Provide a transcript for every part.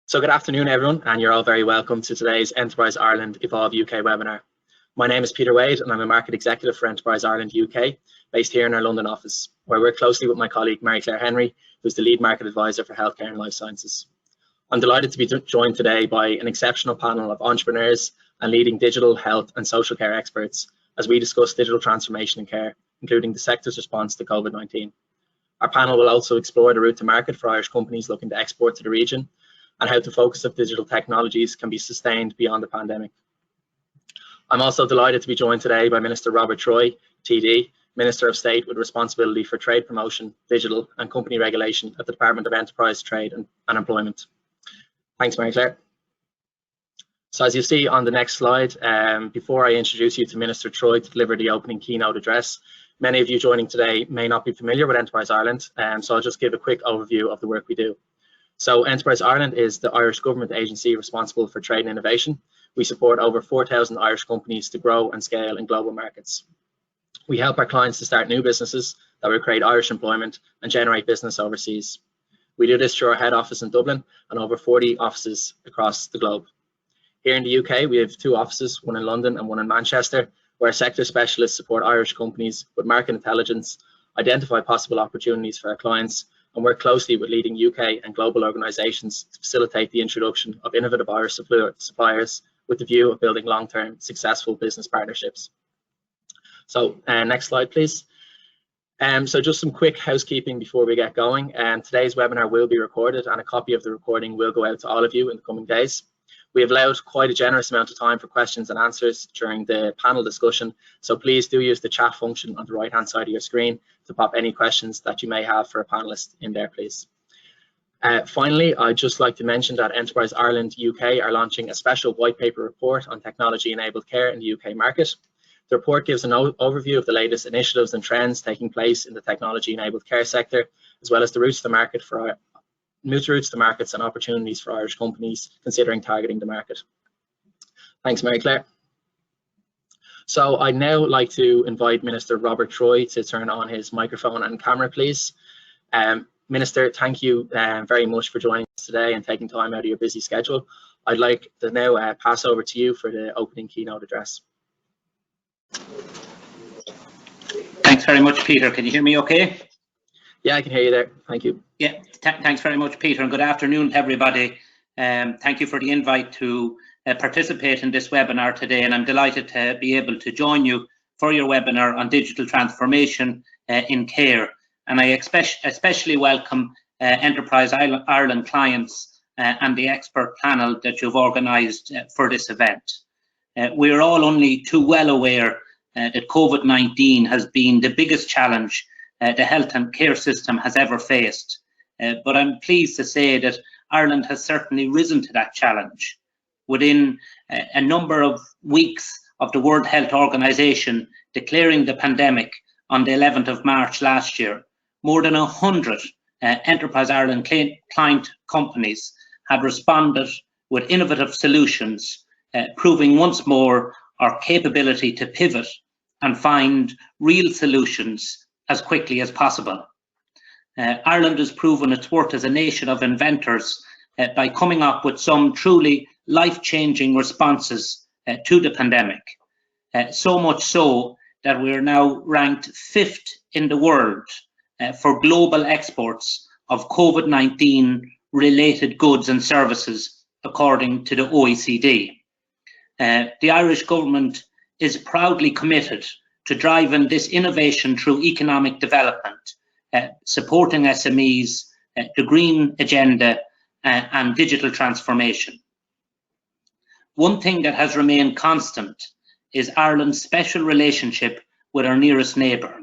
So good afternoon, everyone, and you're all very welcome to today's Enterprise Ireland Evolve UK webinar. My name is Peter Wade, and I'm a Market Executive for Enterprise Ireland UK, based here in our London office, where I work closely with my colleague Mary-Claire Henry, who's the Lead Market Advisor for Healthcare and Life Sciences. I'm delighted to be joined today by an exceptional panel of entrepreneurs and leading digital, health and social care experts as we discuss digital transformation in care, including the sector's response to COVID-19. Our panel will also explore the route to market for Irish companies looking to export to the region and how the focus of digital technologies can be sustained beyond the pandemic. I'm also delighted to be joined today by Minister Robert Troy, TD, Minister of State with responsibility for trade promotion, digital and company regulation at the Department of Enterprise, Trade and Employment. Thanks, Mary-Claire. So as you see on the next slide, before I introduce you to Minister Troy to deliver the opening keynote address, many of you joining today may not be familiar with Enterprise Ireland, so I'll just give a quick overview of the work we do. So Enterprise Ireland is the Irish government agency responsible for trade and innovation. We support over 4,000 Irish companies to grow and scale in global markets. We help our clients to start new businesses that will create Irish employment and generate business overseas. We do this through our head office in Dublin and over 40 offices across the globe. Here in the UK, we have 2 offices, one in London and one in Manchester, where sector specialists support Irish companies with market intelligence, identify possible opportunities for our clients, and work closely with leading UK and global organisations to facilitate the introduction of innovative Irish suppliers with the view of building long-term successful business partnerships. So next slide, please. So just some quick housekeeping before we get going. Today's webinar will be recorded and a copy of the recording will go out to all of you in the coming days. We have allowed quite a generous amount of time for questions and answers during the panel discussion, so please do use the chat function on the right-hand side of your screen to pop any questions that you may have for a panelist in there, please. Finally, I'd just like to mention that Enterprise Ireland UK are launching a special white paper report on technology-enabled care in the UK market. The report gives an overview of the latest initiatives and trends taking place in the technology-enabled care sector, as well as the routes to market for routes to markets and opportunities for Irish companies considering targeting the market. Thanks, Mary-Claire. So I'd now like to invite Minister Robert Troy to turn on his microphone and camera, please. Minister, thank you very much for joining us today and taking time out of your busy schedule. I'd like to now pass over to you for the opening keynote address. Thanks very much, Peter. Can you hear me okay? Yeah, I can hear you there. Thank you. Yeah, thanks very much, Peter, and good afternoon to everybody. Thank you for the invite to participate in this webinar today, and I'm delighted to be able to join you for your webinar on digital transformation in care. And I especially welcome Enterprise Ireland clients and the expert panel that you've organised for this event. We're all only too well aware that COVID-19 has been the biggest challenge the health and care system has ever faced. But I'm pleased to say that Ireland has certainly risen to that challenge. Within a number of weeks of the World Health Organization declaring the pandemic on the 11th of March last year, more than 100 Enterprise Ireland client companies had responded with innovative solutions, proving once more our capability to pivot and find real solutions as quickly as possible. Ireland has proven its worth as a nation of inventors by coming up with some truly life-changing responses to the pandemic. So much so that we are now ranked 5th in the world for global exports of COVID-19 related goods and services, according to the OECD. The Irish government is proudly committed to driving this innovation through economic development, supporting SMEs, the green agenda and digital transformation. One thing that has remained constant is Ireland's special relationship with our nearest neighbour.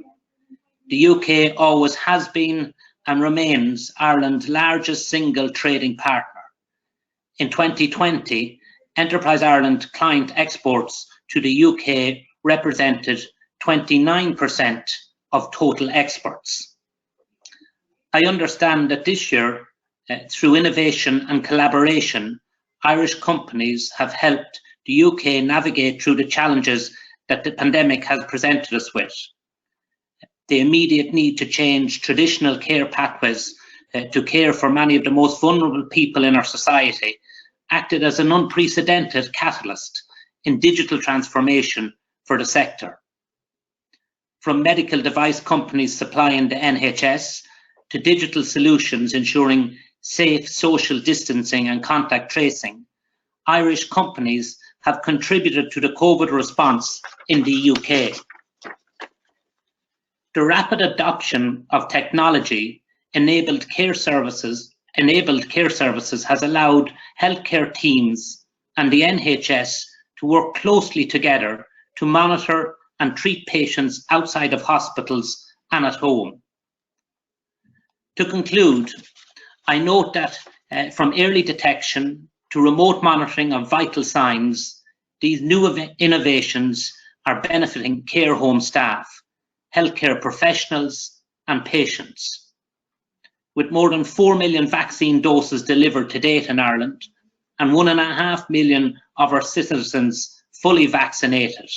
The UK always has been and remains Ireland's largest single trading partner. In 2020, Enterprise Ireland client exports to the UK represented 29% of total exports. I understand that this year, through innovation and collaboration, Irish companies have helped the UK navigate through the challenges that the pandemic has presented us with. The immediate need to change traditional care pathways to care for many of the most vulnerable people in our society, acted as an unprecedented catalyst in digital transformation for the sector. From medical device companies supplying the NHS to digital solutions ensuring safe social distancing and contact tracing, Irish companies have contributed to the COVID response in the UK. The rapid adoption of technology enabled care services has allowed healthcare teams and the NHS to work closely together to monitor and treat patients outside of hospitals and at home. To conclude, I note that from early detection to remote monitoring of vital signs, these new innovations are benefiting care home staff, healthcare professionals and patients. With more than 4 million vaccine doses delivered to date in Ireland and 1.5 million of our citizens fully vaccinated,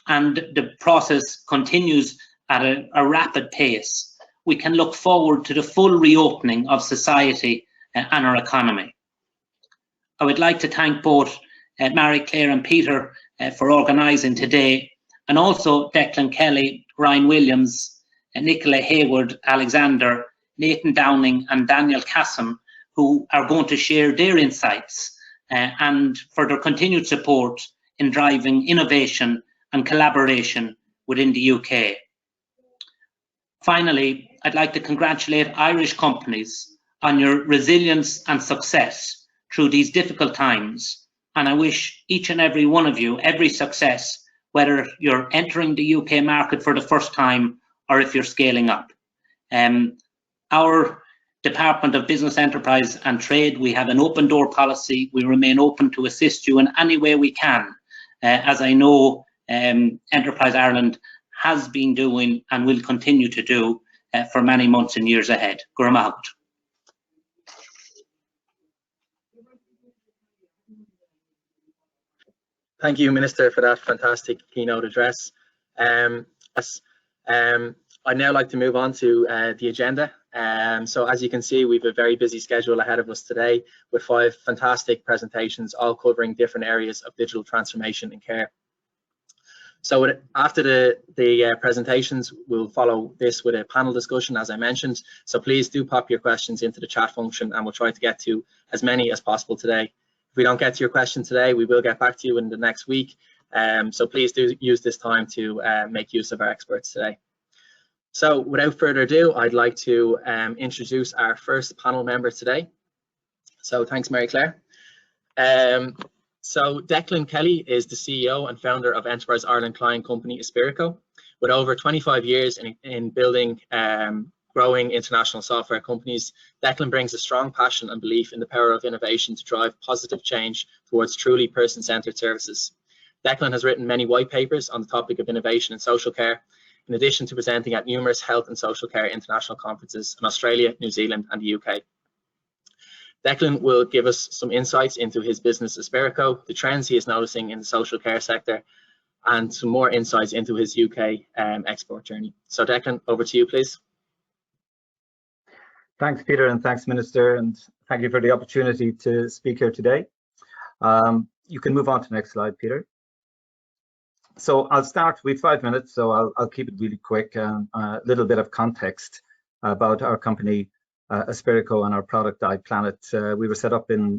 and the process continues at a rapid pace, we can look forward to the full reopening of society and our economy. I would like to thank both Mary Claire and Peter for organising today, and also Declan Kelly, Ryan Williams, Nicola Haywood-Alexander, Nathan Downing and Daniel Casson, who are going to share their insights and for their continued support in driving innovation and collaboration within the UK. Finally, I'd like to congratulate Irish companies on your resilience and success through these difficult times, and I wish each and every one of you every success, whether you're entering the UK market for the first time or if you're scaling up. Our Department of Business, Enterprise and Trade, we have an open door policy. We remain open to assist you in any way we can, as I know Enterprise Ireland has been doing and will continue to do for many months and years ahead. Gurr maith. Thank you, Minister, for that fantastic keynote address. I'd now like to move on to the agenda. So as you can see, we have a very busy schedule ahead of us today with 5 fantastic presentations, all covering different areas of digital transformation in care. So after the presentations, we'll follow this with a panel discussion, as I mentioned. So please do pop your questions into the chat function and we'll try to get to as many as possible today. If we don't get to your question today, we will get back to you in the next week. So please do use this time to make use of our experts today. So without further ado, I'd like to introduce our first panel member today. So thanks, Mary Claire. So Declan Kelly is the CEO and founder of Enterprise Ireland client company Aspirico. With over 25 years in building growing international software companies, Declan brings a strong passion and belief in the power of innovation to drive positive change towards truly person-centered services. Declan has written many white papers on the topic of innovation in social care, in addition to presenting at numerous health and social care international conferences in Australia, New Zealand and the UK. Declan will give us some insights into his business Aspirico, the trends he is noticing in the social care sector, and some more insights into his UK export journey. So Declan, over to you, please. Thanks, Peter, and thanks, Minister, and thank you for the opportunity to speak here today. You can move on to the next slide, Peter. So I'll start with 5 minutes, so I'll keep it really quick, and a little bit of context about our company, Aspirico, and our product iPlanet. We were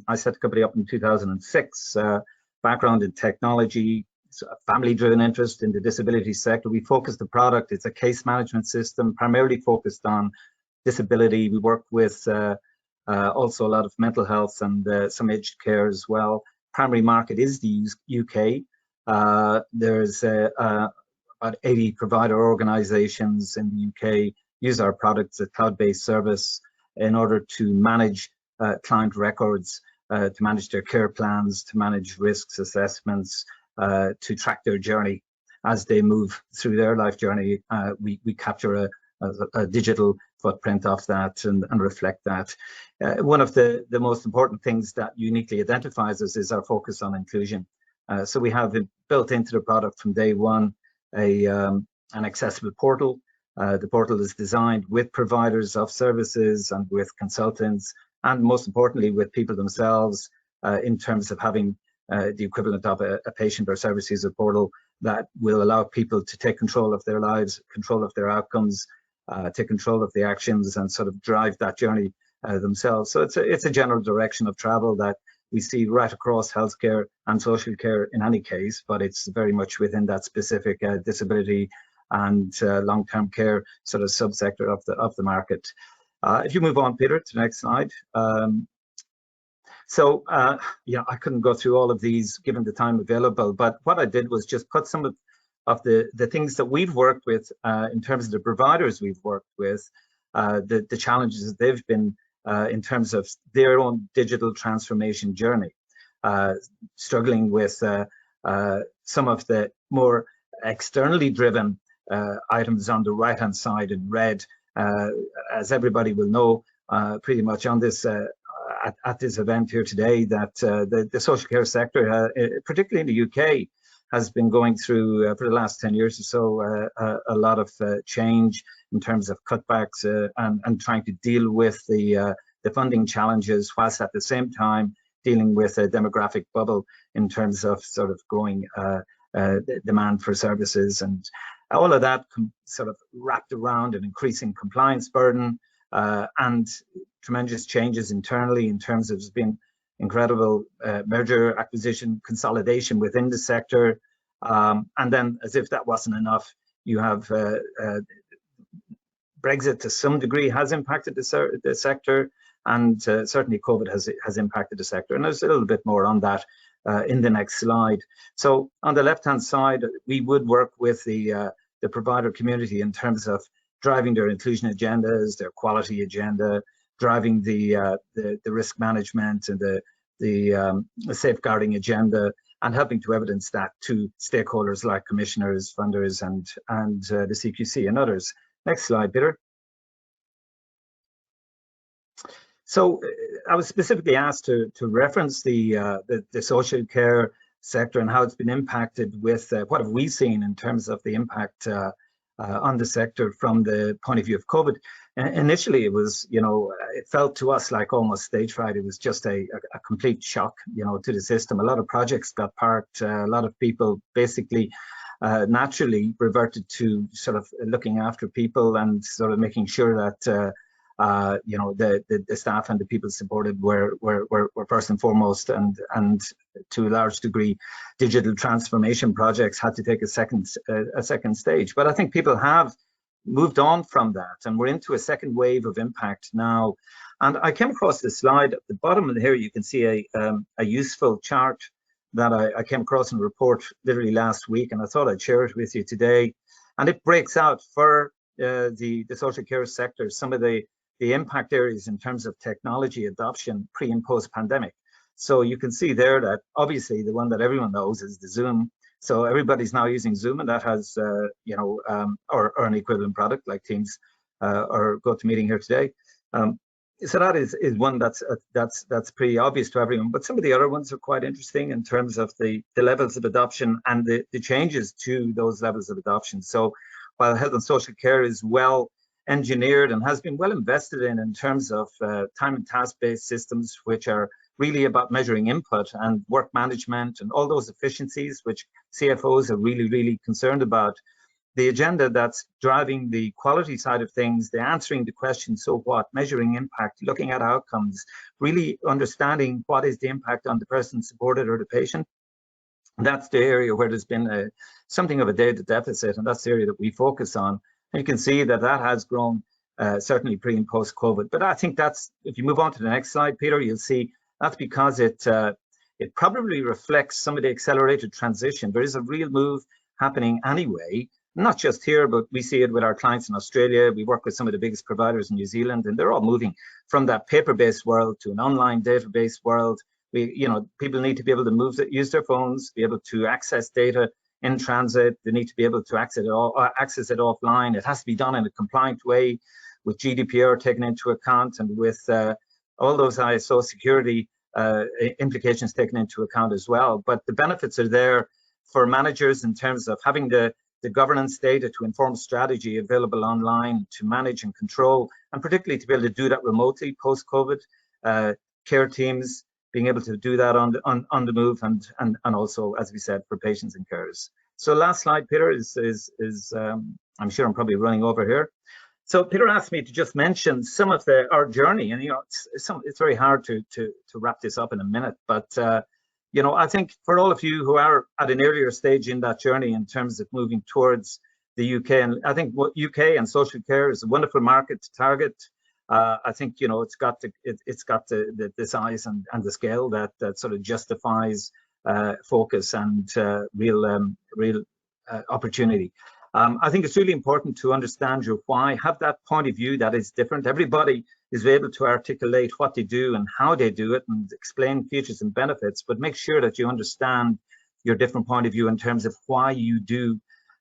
I set the company up in 2006, background in technology, family-driven interest in the disability sector. We focused the product, it's a case management system, primarily focused on disability. We work with also a lot of mental health and some aged care as well. Primary market is the UK. There's about 80 provider organizations in the UK use our products, a cloud-based service, in order to manage client records, to manage their care plans, to manage risks assessments, to track their journey as they move through their life journey. We capture a digital footprint of that and reflect that. One of the most important things that uniquely identifies us is our focus on inclusion. So we have built into the product from day one an accessible portal The portal is designed with providers of services and with consultants, and most importantly with people themselves, in terms of having the equivalent of a patient or service user portal that will allow people to take control of their lives, control of their outcomes, take control of the actions, and sort of drive that journey themselves. So it's a general direction of travel that we see right across healthcare and social care in any case, but it's very much within that specific disability and long-term care sort of subsector of the market. If you move on, Peter, to the next slide. Yeah, I couldn't go through all of these given the time available, but what I did was just put some of the things that we've worked with in terms of the providers we've worked with, the challenges that they've been in terms of their own digital transformation journey, struggling with some of the more externally driven items on the right-hand side in red. As everybody will know, pretty much on this at this event here today, that the social care sector, particularly in the UK, has been going through for the last 10 years or so a lot of change in terms of cutbacks and trying to deal with the funding challenges, whilst at the same time dealing with a demographic bubble in terms of sort of growing demand for services, and all of that sort of wrapped around an increasing compliance burden and tremendous changes internally in terms of there's been incredible merger, acquisition, consolidation within the sector. And then, as if that wasn't enough, you have Brexit to some degree has impacted the sector, and certainly COVID has impacted the sector. And there's a little bit more on that in the next slide. So on the left-hand side, we would work with the provider community in terms of driving their inclusion agendas, their quality agenda, driving the risk management and the safeguarding agenda, and helping to evidence that to stakeholders like commissioners, funders, and the CQC and others. Next slide, Peter. So I was specifically asked to reference the social care sector and how it's been impacted with what have we seen in terms of the impact on the sector from the point of view of COVID. Initially, it was, it felt to us like almost stage fright. It was just a complete shock, to the system. A lot of projects got parked. A lot of people basically naturally reverted to sort of looking after people and sort of making sure that the staff and the people supported were first and foremost, and to a large degree, digital transformation projects had to take a second stage. But I think people have moved on from that, and we're into a second wave of impact now. And I came across this slide at the bottom of here. You can see a useful chart that I came across in a report literally last week, and I thought I'd share it with you today. And it breaks out for the social care sector some of the impact areas in terms of technology adoption pre and post pandemic. So you can see there that obviously the one that everyone knows is the Zoom. So everybody's now using Zoom, and that has or an equivalent product like Teams or GoToMeeting here today. So that is one that's pretty obvious to everyone. But some of the other ones are quite interesting in terms of the levels of adoption and the changes to those levels of adoption. So while health and social care is well engineered and has been well invested in terms of time and task-based systems, which are really about measuring input and work management and all those efficiencies which CFOs are really, really concerned about. The agenda that's driving the quality side of things, the answering the question, so what, measuring impact, looking at outcomes, really understanding what is the impact on the person supported or the patient. That's the area where there's been something of a data deficit, and that's the area that we focus on. And you can see that has grown certainly pre and post COVID. But I think that's, if you move on to the next slide, Peter, you'll see that's because it probably reflects some of the accelerated transition. There is a real move happening anyway, not just here, but we see it with our clients in Australia. We work with some of the biggest providers in New Zealand, and they're all moving from that paper-based world to an online database world. People need to be able to use their phones, be able to access data in transit. They need to be able to access it offline. It has to be done in a compliant way, with GDPR taken into account, and with all those ISO security implications taken into account as well. But the benefits are there for managers in terms of having the the governance data to inform strategy available online to manage and control, and particularly to be able to do that remotely post-COVID. Care teams being able to do that on the move, and also, as we said, for patients and carers. So last slide, Peter, is I'm sure I'm probably running over here. So Peter asked me to just mention some of our journey, and it's very hard to wrap this up in a minute, but I think for all of you who are at an earlier stage in that journey in terms of moving towards the UK, and I think what UK and social care is a wonderful market to target. I think it's got the size and the scale that sort of justifies focus and real opportunity. I think it's really important to understand your why, have that point of view that is different. Everybody is able to articulate what they do and how they do it and explain features and benefits, but make sure that you understand your different point of view in terms of why you do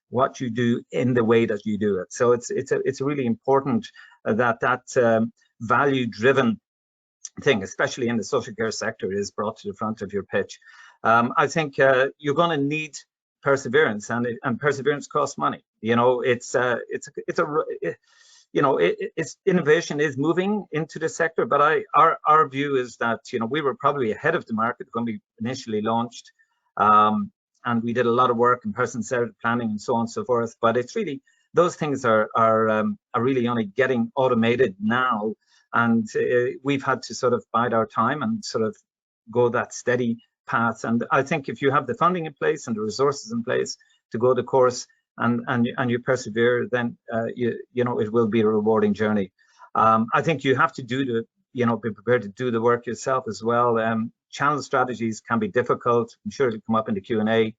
what you do in the way that you do it. So it's really important that value-driven thing, especially in the social care sector, is brought to the front of your pitch. I think you're going to need perseverance, and perseverance costs money. Innovation is moving into the sector, but our view is that we were probably ahead of the market when we initially launched, and we did a lot of work in person-centered planning and so on and so forth. But it's really, those things are really only getting automated now, and we've had to sort of bide our time and sort of go that steady path. And I think if you have the funding in place and the resources in place to go the course and you persevere, then it will be a rewarding journey. I think you have to be prepared to do the work yourself as well. Channel strategies can be difficult. I'm sure it'll come up in the Q&A,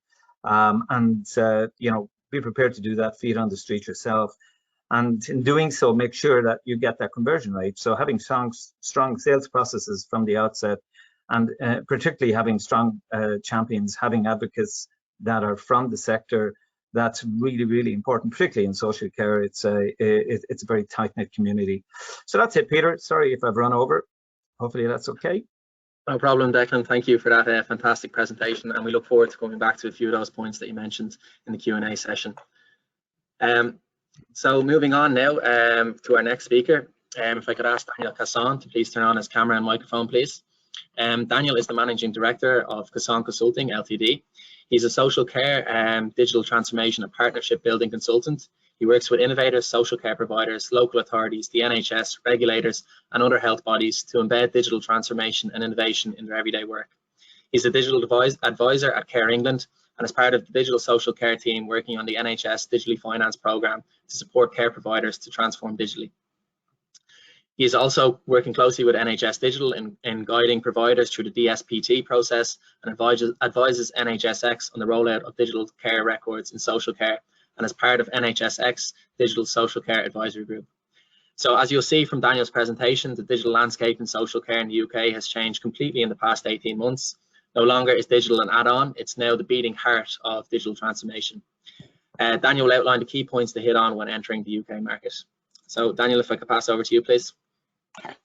be prepared to do that, feet on the street yourself, and in doing so, make sure that you get that conversion rate. So having strong sales processes from the outset, and particularly having strong champions, having advocates that are from the sector, that's really, really important, particularly in social care. It's a very tight-knit community. So that's it, Peter. Sorry if I've run over. Hopefully that's okay. No problem, Declan. Thank you for that fantastic presentation, and we look forward to coming back to a few of those points that you mentioned in the Q&A session. So moving on now to our next speaker. If I could ask Daniel Casson to please turn on his camera and microphone, please. Daniel is the Managing Director of Casson Consulting Ltd. He's a social care digital transformation and partnership building consultant. He works with innovators, social care providers, local authorities, the NHS, regulators, and other health bodies to embed digital transformation and innovation in their everyday work. He's a digital advisor at Care England and is part of the digital social care team working on the NHS Digitally Finance programme to support care providers to transform digitally. He is also working closely with NHS Digital in guiding providers through the DSPT process and advises NHSX on the rollout of digital care records in social care, and as part of NHSX Digital Social Care Advisory Group. So as you'll see from Daniel's presentation, the digital landscape in social care in the UK has changed completely in the past 18 months. No longer is digital an add-on, it's now the beating heart of digital transformation. Daniel will outline the key points to hit on when entering the UK market. So Daniel, if I could pass over to you, please.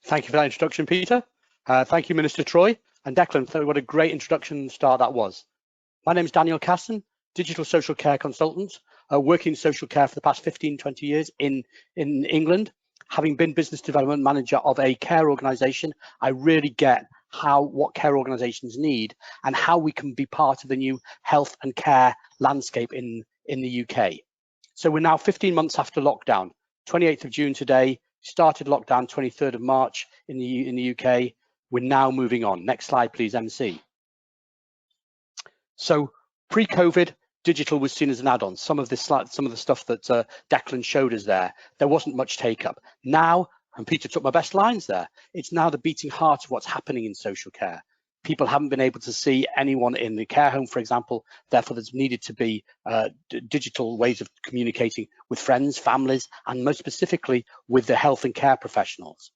Thank you for that introduction, Peter. Thank you, Minister Troy and Declan. What a great introduction start that was. My name is Daniel Casson, digital social care consultant, working in social care for the past 15-20 years in England. Having been business development manager of a care organisation, I really get what care organisations need and how we can be part of the new health and care landscape in the UK. So we're now 15 months after lockdown, 28th of June today. Started lockdown 23rd of March in the UK. We're now moving on. Next slide, please, MC. So pre-COVID, digital was seen as an add-on. Some of the stuff that Declan showed us there wasn't much take-up. Now, and Peter took my best lines there, it's now the beating heart of what's happening in social care. People haven't been able to see anyone in the care home, for example. Therefore, there's needed to be digital ways of communicating with friends, families, and most specifically with the health and care professionals.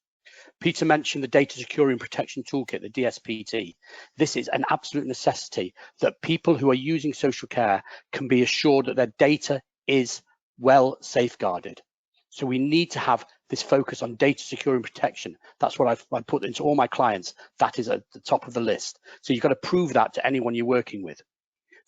Peter mentioned the Data Security and Protection Toolkit, the DSPT. This is an absolute necessity that people who are using social care can be assured that their data is well safeguarded. So we need to have this focus on data security and protection. That's what I put into all my clients. That is at the top of the list. So you've got to prove that to anyone you're working with.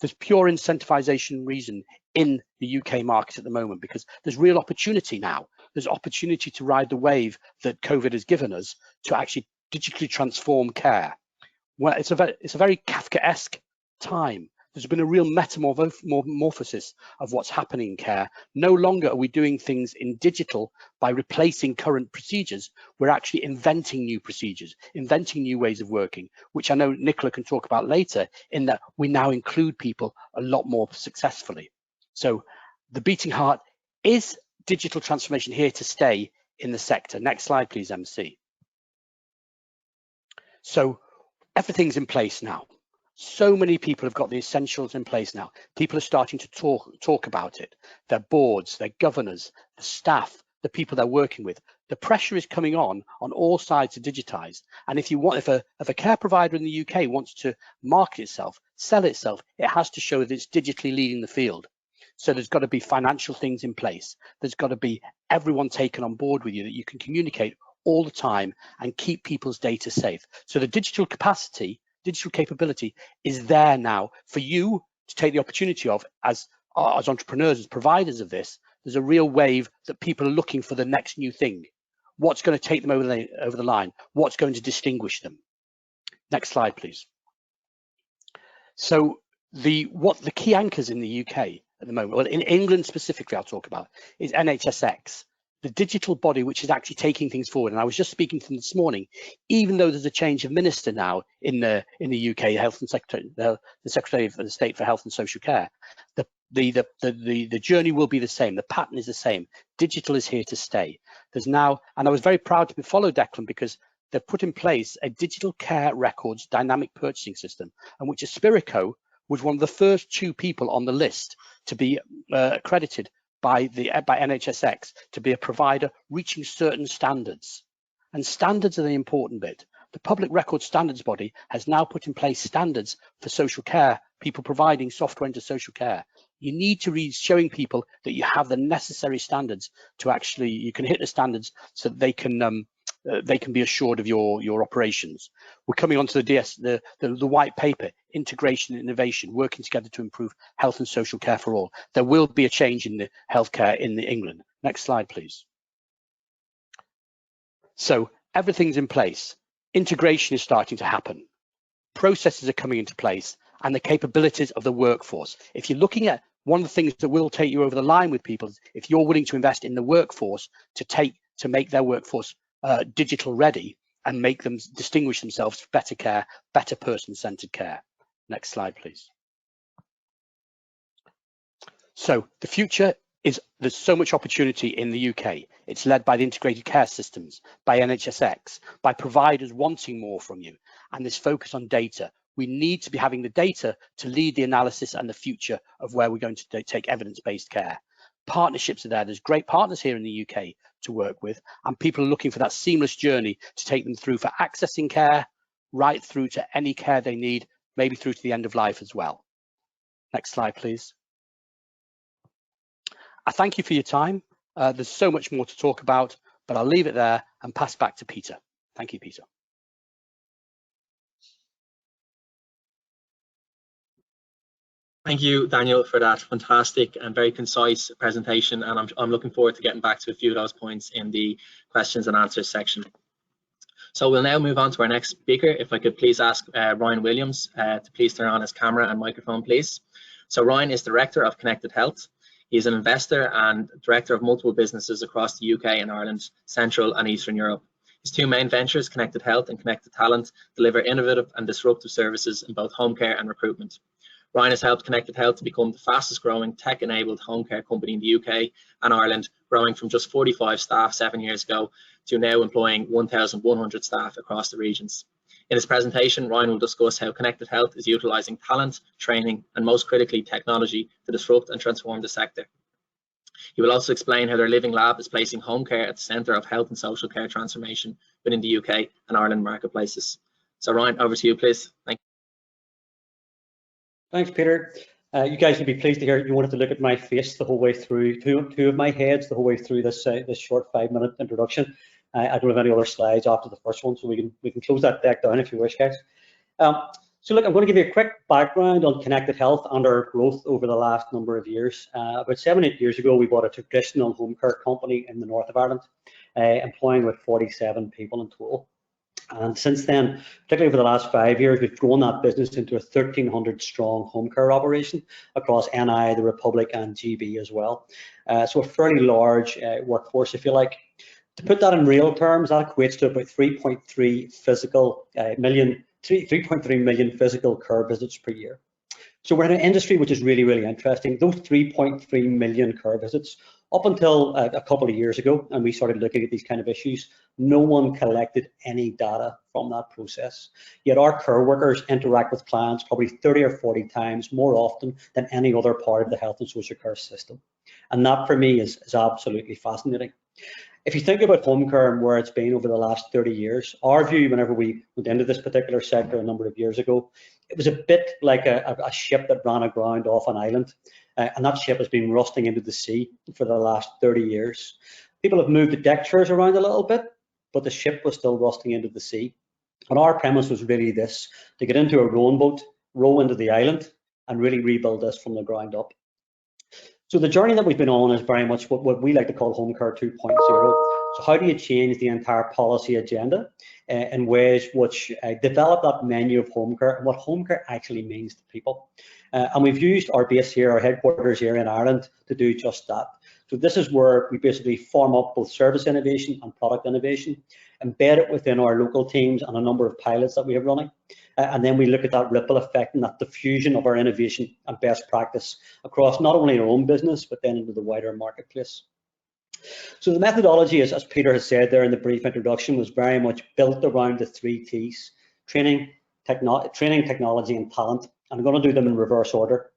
There's pure incentivization reason in the UK market at the moment, because there's real opportunity now. There's opportunity to ride the wave that COVID has given us to actually digitally transform care. Well, it's a very Kafkaesque time. There's been a real metamorphosis of what's happening in care. No longer are we doing things in digital by replacing current procedures. We're actually inventing new procedures, inventing new ways of working, which I know Nicola can talk about later, in that we now include people a lot more successfully. So the beating heart is digital transformation here to stay in the sector. Next slide, please, MC. So everything's in place now. So many people have got the essentials in place now. People are starting to talk about it. Their boards, their governors, the staff, the people they're working with. The pressure is coming on all sides to digitize. And if a care provider in the UK wants to market itself, sell itself, it has to show that it's digitally leading the field. So there's got to be financial things in place. There's got to be everyone taken on board with you, that you can communicate all the time and keep people's data safe. So the digital capability is there now for you to take the opportunity of as entrepreneurs, as providers of this. There's a real wave that people are looking for the next new thing. What's going to take them over the line? What's going to distinguish them? Next slide, please. So what the key anchors in the UK at the moment, well, in England specifically, I'll talk about, is NHSX, the digital body which is actually taking things forward. And I was just speaking to them this morning. Even though there's a change of minister now in the UK, Health and the Secretary of the State for Health and Social Care, the journey will be the same. The pattern is the same. Digital is here to stay. There's now, and I was very proud to follow Declan, because they've put in place a digital care records dynamic purchasing system, and which Aspirico was one of the first 2 people on the list to be accredited by NHSX to be a provider reaching certain standards. And standards are the important bit. The Public Record Standards Body has now put in place standards for social care, people providing software into social care. You need to be showing people that you have the necessary standards to actually, you can hit the standards so that they can be assured of your operations. We're coming on to the white paper, integration and innovation, working together to improve health and social care for all. There will be a change in the healthcare in England. Next slide, please. So everything's in place. Integration is starting to happen. Processes are coming into place, and the capabilities of the workforce. If you're looking at one of the things that will take you over the line with people, if you're willing to invest in the workforce to make their workforce digital ready and make them distinguish themselves for better care, better person-centered care. Next slide, please. So the future is, there's so much opportunity in the UK. It's led by the integrated care systems, by NHSX, by providers wanting more from you, and this focus on data. We need to be having the data to lead the analysis and the future of where we're going to take evidence-based care. Partnerships are there. There's great partners here in the UK to work with, and people are looking for that seamless journey to take them through for accessing care, right through to any care they need, maybe through to the end of life as well. Next slide, please. I thank you for your time. There's so much more to talk about, but I'll leave it there and pass back to Peter. Thank you, Peter. Thank you, Daniel, for that fantastic and very concise presentation. And I'm looking forward to getting back to a few of those points in the questions and answers section. So we'll now move on to our next speaker. If I could please ask Ryan Williams to please turn on his camera and microphone, please. So Ryan is Director of Connected Health. He is an investor and director of multiple businesses across the UK and Ireland, Central and Eastern Europe. His 2 main ventures, Connected Health and Connected Talent, deliver innovative and disruptive services in both home care and recruitment. Ryan has helped Connected Health to become the fastest growing tech-enabled home care company in the UK and Ireland, growing from just 45 staff 7 years ago to now employing 1,100 staff across the regions. In his presentation, Ryan will discuss how Connected Health is utilising talent, training, and most critically, technology to disrupt and transform the sector. He will also explain how their living lab is placing home care at the centre of health and social care transformation within the UK and Ireland marketplaces. So Ryan, over to you, please. Thank you. Thanks, Peter. You guys will be pleased to hear you wanted to look at my face the whole way through, two of my heads the whole way through this short 5-minute introduction. I don't have any other slides after the first one, so we can close that deck down if you wish, guys. So look, I'm going to give you a quick background on Connected Health and our growth over the last number of years. About 7-8 years ago, we bought a traditional home care company in the north of Ireland, employing with 47 people in total. And since then, particularly over the last 5 years, we've grown that business into a 1,300 strong home care operation across NI, the Republic and GB as well. So a fairly large workforce, if you like. To put that in real terms, that equates to about 3.3 million physical care visits per year. So we're in an industry which is really, really interesting. Those 3.3 million care visits, up until a couple of years ago, and we started looking at these kind of issues, no one collected any data from that process. Yet our care workers interact with clients probably 30 or 40 times more often than any other part of the health and social care system. And that for me is absolutely fascinating. If you think about home care and where it's been over the last 30 years, our view whenever we went into this particular sector a number of years ago, it was a bit like a ship that ran aground off an island, and that ship has been rusting into the sea for the last 30 years. People have moved the deck chairs around a little bit, but the ship was still rusting into the sea. And our premise was really this, to get into a rowing boat, row into the island, and really rebuild this from the ground up. So the journey that we've been on is very much what we like to call home care 2.0. So how do you change the entire policy agenda in ways which develop that menu of home care and what home care actually means to people? And we've used our base here, our headquarters here in Ireland, to do just that. So this is where we basically form up both service innovation and product innovation, embed it within our local teams and a number of pilots that we have running. And then we look at that ripple effect and that diffusion of our innovation and best practice across not only our own business, but then into the wider marketplace. So the methodology, as Peter has said there in the brief introduction, was very much built around the 3 T's: training, technology, and talent. And I'm going to do them in reverse order.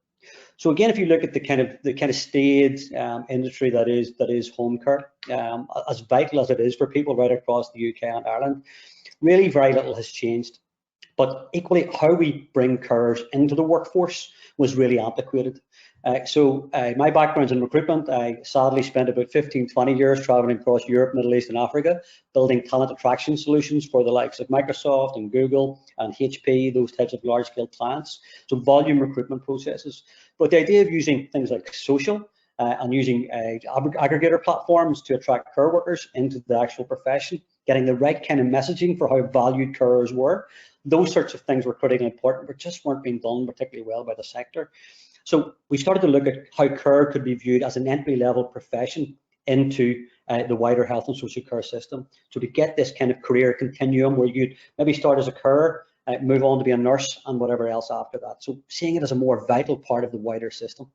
So again, if you look at the kind of staid industry that is home care, as vital as it is for people right across the UK and Ireland, really very little has changed. But equally, how we bring carers into the workforce was really antiquated. So my background's in recruitment. I sadly spent about 15-20 years traveling across Europe, Middle East and Africa, building talent attraction solutions for the likes of Microsoft and Google and HP, those types of large-scale clients. So volume recruitment processes. But the idea of using things like social and using aggregator platforms to attract care workers into the actual profession, getting the right kind of messaging for how valued carers were, those sorts of things were critically important, but just weren't being done particularly well by the sector. So we started to look at how care could be viewed as an entry-level profession into the wider health and social care system. So to get this kind of career continuum where you'd maybe start as a carer, move on to be a nurse and whatever else after that. So seeing it as a more vital part of the wider system.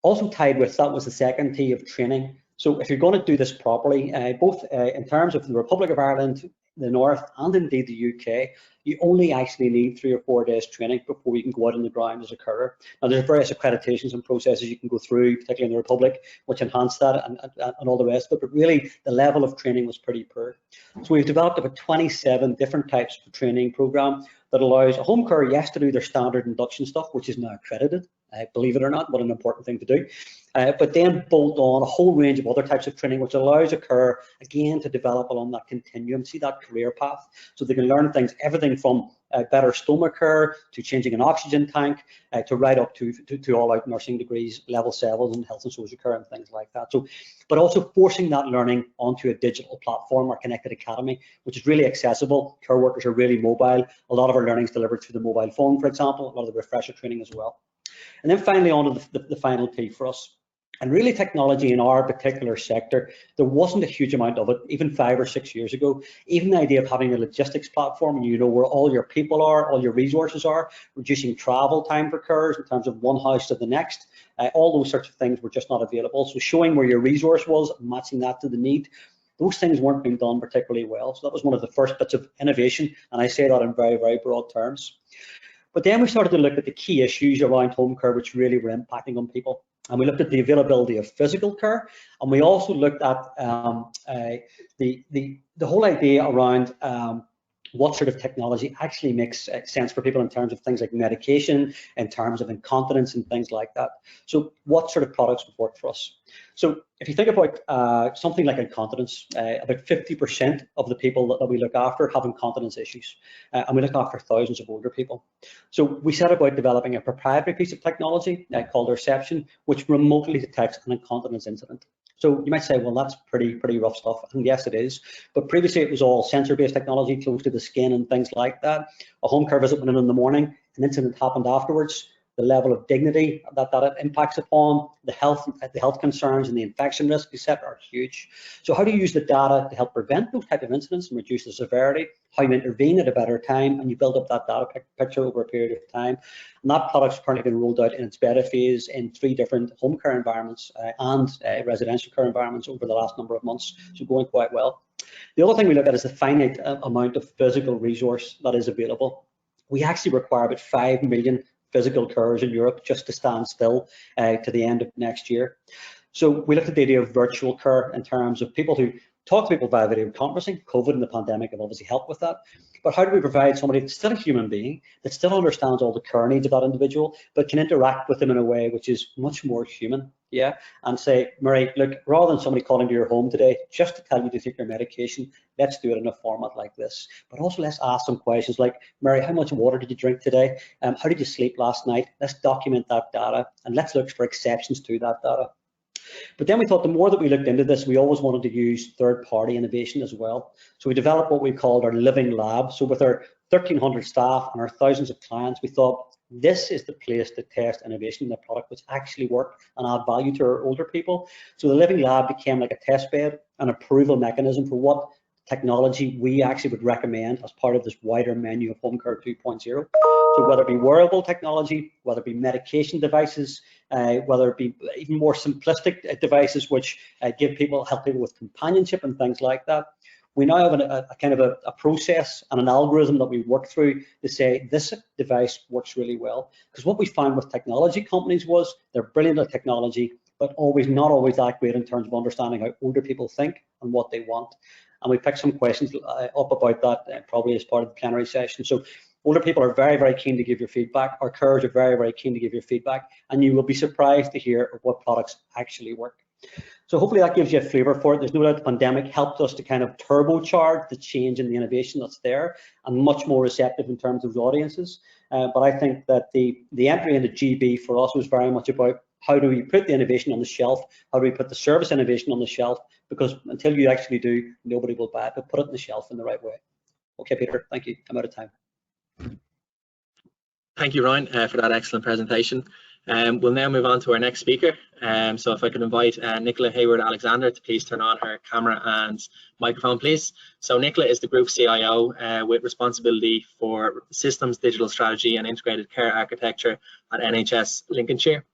Also tied with that was the second T of training. So if you're going to do this properly, both in terms of the Republic of Ireland, the North, and indeed the UK, you only actually need 3 or 4 days training before you can go out on the ground as a carer. Now there's various accreditations and processes you can go through, particularly in the Republic, which enhance that and all the rest of it, but really the level of training was pretty poor. So we've developed about 27 different types of training program that allows a home carer, yes, to do their standard induction stuff, which is now accredited, believe it or not, what an important thing to do. But then bolt on a whole range of other types of training, which allows a carer, again, to develop along that continuum, see that career path, so they can learn things, everything from better stomach care to changing an oxygen tank to right up to all-out nursing degrees, level 7 in health and social care and things like that. So, but also forcing that learning onto a digital platform or connected academy, which is really accessible. Care workers are really mobile. A lot of our learning is delivered through the mobile phone, for example, a lot of the refresher training as well. And then finally on to the final T for us. And really technology in our particular sector, there wasn't a huge amount of it, even 5 or 6 years ago. Even the idea of having a logistics platform, and you know where all your people are, all your resources are, reducing travel time for carers in terms of one house to the next, all those sorts of things were just not available. So showing where your resource was, matching that to the need, those things weren't being done particularly well. So that was one of the first bits of innovation, and I say that in very, very broad terms. But then we started to look at the key issues around home care which really were impacting on people. And we looked at the availability of physical care, and we also looked at the whole idea around what sort of technology actually makes sense for people in terms of things like medication, in terms of incontinence and things like that. So what sort of products would work for us? So if you think about something like incontinence, about 50% of the people that we look after have incontinence issues, and we look after thousands of older people. So we set about developing a proprietary piece of technology called Reception, which remotely detects an incontinence incident. So you might say, well, that's pretty rough stuff, and yes, it is. But previously, it was all sensor-based technology close to the skin and things like that. A home care visit went in the morning, an incident happened afterwards. The level of dignity that it impacts upon, the health concerns and the infection risk, etc., are huge. So how do you use the data to help prevent those type of incidents and reduce the severity? How you intervene at a better time, and you build up that data picture over a period of time. And that product's currently been rolled out in its beta phase in 3 different home care environments and residential care environments over the last number of months, so going quite well. The other thing we look at is the finite amount of physical resource that is available. We actually require about 5 million physical cars in Europe just to stand still to the end of next year. So we looked at the idea of virtual care in terms of people who talk to people via video conferencing. COVID and the pandemic have obviously helped with that. But how do we provide somebody that's still a human being, that still understands all the care needs of that individual, but can interact with them in a way which is much more human, yeah? And say, Murray, look, rather than somebody calling to your home today just to tell you to take your medication, let's do it in a format like this. But also let's ask some questions like, Murray, how much water did you drink today? How did you sleep last night? Let's document that data, and let's look for exceptions to that data. But then we thought the more that we looked into this, we always wanted to use third-party innovation as well. So we developed what we called our living lab. So with our 1,300 staff and our thousands of clients, we thought this is the place to test innovation in the product which actually work and add value to our older people. So the living lab became like a test bed, an approval mechanism for what technology we actually would recommend as part of this wider menu of Home Care 2.0. So whether it be wearable technology, whether it be medication devices, whether it be even more simplistic devices which help people with companionship and things like that, we now have a kind of a process and an algorithm that we work through to say this device works really well. Because what we found with technology companies was they're brilliant at technology, but not always that great in terms of understanding how older people think and what they want. And we picked some questions up about that probably as part of the plenary session. So older people are very, very keen to give your feedback. Our carers are very, very keen to give your feedback, and you will be surprised to hear what products actually work. So hopefully that gives you a flavour for it. There's no doubt the pandemic helped us to kind of turbocharge the change in the innovation that's there, and much more receptive in terms of audiences. But I think that the entry into GB for us was very much about how do we put the innovation on the shelf? How do we put the service innovation on the shelf? Because until you actually do, nobody will buy it, but put it on the shelf in the right way. Okay, Peter, thank you. I'm out of time. Thank you, Ryan, for that excellent presentation. We'll now move on to our next speaker. So if I could invite Nicola Haywood-Alexander to please turn on her camera and microphone, please. So Nicola is the Group CIO with responsibility for systems, digital strategy and integrated care architecture at NHS Lincolnshire.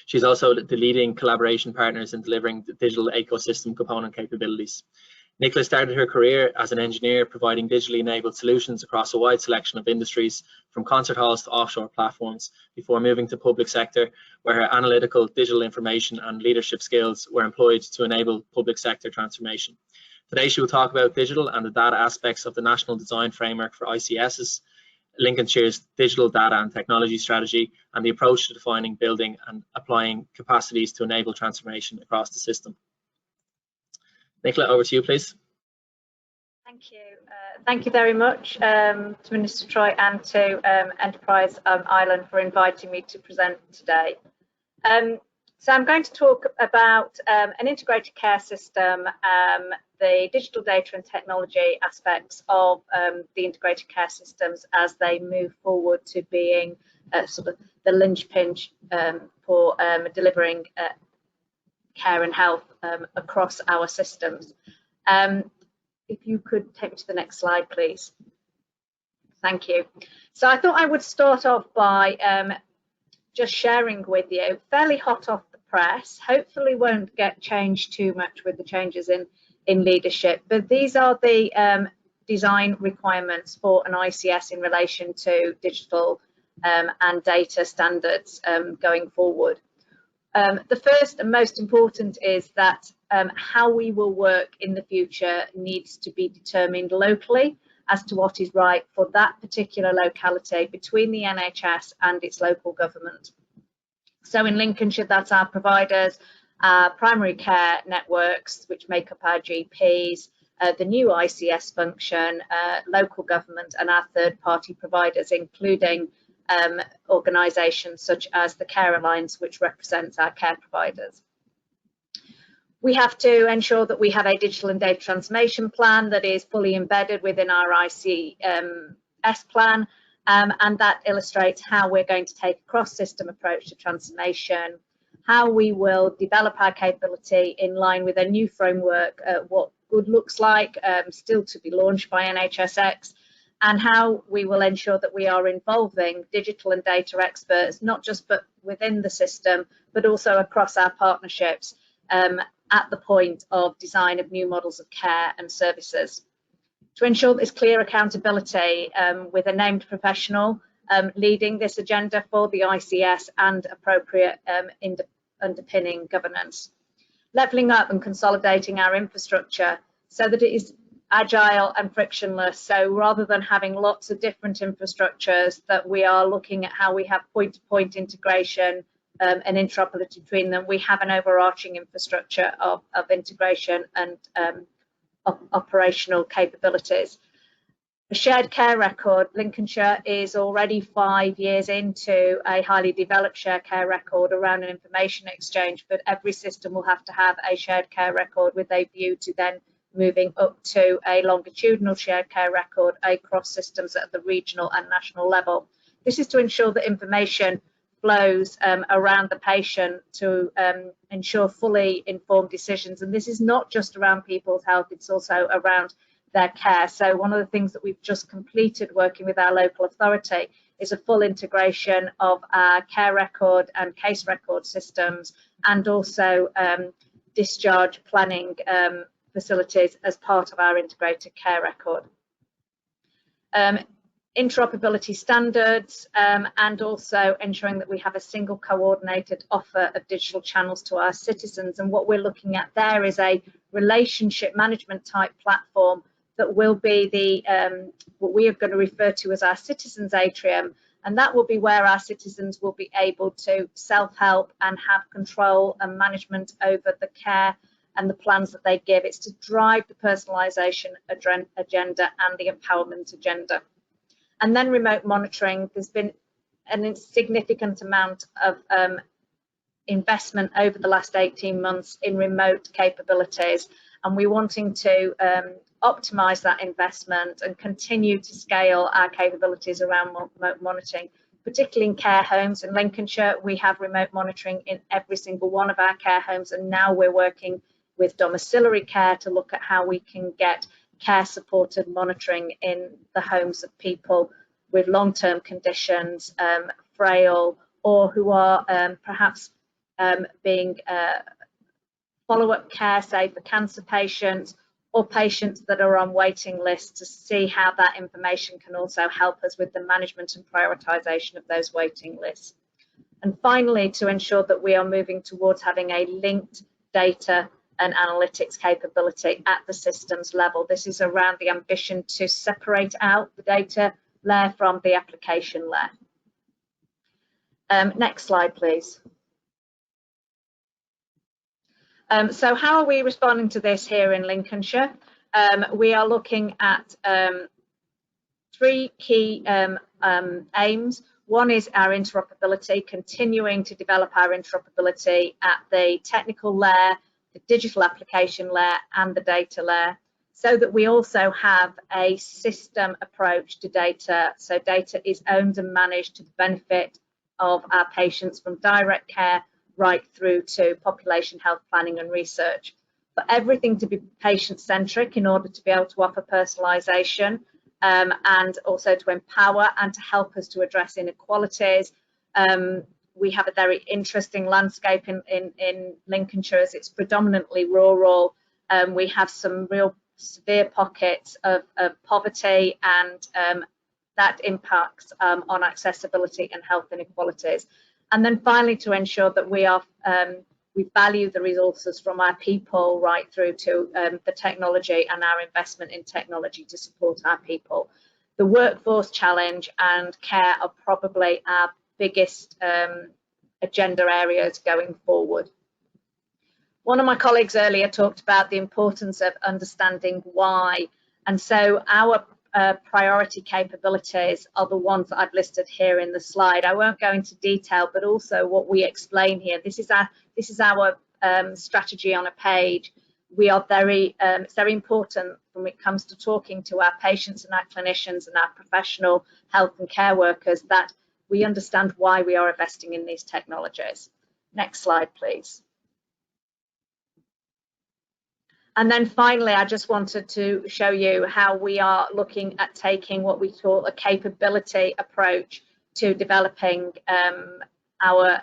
She's also the leading collaboration partners in delivering the digital ecosystem component capabilities. Nicola started her career as an engineer providing digitally enabled solutions across a wide selection of industries, from concert halls to offshore platforms, before moving to public sector, where her analytical, digital information and leadership skills were employed to enable public sector transformation. Today she will talk about digital and the data aspects of the National Design Framework for ICSs, Lincolnshire's digital data and technology strategy, and the approach to defining, building and applying capacities to enable transformation across the system. Nicola, over to you, please. Thank you. Thank you very much to Minister Troy and to Enterprise Ireland for inviting me to present today. So I'm going to talk about an integrated care system, the digital data and technology aspects of the integrated care systems as they move forward to being sort of the linchpin for delivering care and health across our systems. If you could take me to the next slide, please. Thank you. So I thought I would start off by just sharing with you, fairly hot off the press, hopefully won't get changed too much with the changes in leadership, but these are the design requirements for an ICS in relation to digital and data standards going forward. The first and most important is that how we will work in the future needs to be determined locally as to what is right for that particular locality between the NHS and its local government. So in Lincolnshire, that's our providers, our primary care networks, which make up our GPs, the new ICS function, local government, and our third-party providers, including organisations such as the Care Alliance, which represents our care providers. We have to ensure that we have a digital and data transformation plan that is fully embedded within our ICS plan, and that illustrates how we're going to take a cross-system approach to transformation, how we will develop our capability in line with a new framework, what good looks like, still to be launched by NHSX, and how we will ensure that we are involving digital and data experts, not just but within the system, but also across our partnerships at the point of design of new models of care and services. To ensure there's clear accountability with a named professional leading this agenda for the ICS and appropriate underpinning governance. Levelling up and consolidating our infrastructure so that it is agile and frictionless. So rather than having lots of different infrastructures, that we are looking at how we have point-to-point integration and interoperability between them. We have an overarching infrastructure of integration and operational capabilities. A shared care record. Lincolnshire is already 5 years into a highly developed shared care record around an information exchange, but every system will have to have a shared care record with a view to then moving up to a longitudinal shared care record across systems at the regional and national level. This is to ensure that information flows around the patient to ensure fully informed decisions. And this is not just around people's health, it's also around their care. So one of the things that we've just completed working with our local authority is a full integration of our care record and case record systems, and also discharge planning facilities as part of our integrated care record. Interoperability standards, and also ensuring that we have a single coordinated offer of digital channels to our citizens. And what we're looking at there is a relationship management type platform that will be the what we are going to refer to as our citizens atrium, and that will be where our citizens will be able to self-help and have control and management over the care and the plans that they give. It's to drive the personalisation agenda and the empowerment agenda. And then remote monitoring. There's been a significant amount of investment over the last 18 months in remote capabilities, and we're wanting to optimise that investment and continue to scale our capabilities around remote monitoring, particularly in care homes. In Lincolnshire, we have remote monitoring in every single one of our care homes, and now we're working with domiciliary care to look at how we can get care supported monitoring in the homes of people with long-term conditions, frail, or who are perhaps being follow-up care, say for cancer patients, or patients that are on waiting lists, to see how that information can also help us with the management and prioritisation of those waiting lists. And finally, to ensure that we are moving towards having a linked data and analytics capability at the systems level. This is around the ambition to separate out the data layer from the application layer. Next slide, please. So how are we responding to this here in Lincolnshire? We are looking at three key aims. One is our interoperability, continuing to develop our interoperability at the technical layer, the digital application layer, and the data layer, so that we also have a system approach to data. So data is owned and managed to the benefit of our patients, from direct care right through to population health planning and research. For everything to be patient-centric in order to be able to offer personalisation, and also to empower and to help us to address inequalities. We have a very interesting landscape in Lincolnshire, as it's predominantly rural. We have some real severe pockets of poverty, and that impacts on accessibility and health inequalities. And then finally, to ensure that we are We value the resources from our people right through to the technology and our investment in technology to support our people. The workforce challenge and care are probably our biggest agenda areas going forward. One of my colleagues earlier talked about the importance of understanding why, and so our priority capabilities are the ones that I've listed here in the slide. I won't go into detail, but also what we explain here. This is our strategy on a page. We are it's very important when it comes to talking to our patients and our clinicians and our professional health and care workers that we understand why we are investing in these technologies. Next slide, please. And then finally, I just wanted to show you how we are looking at taking what we call a capability approach to developing our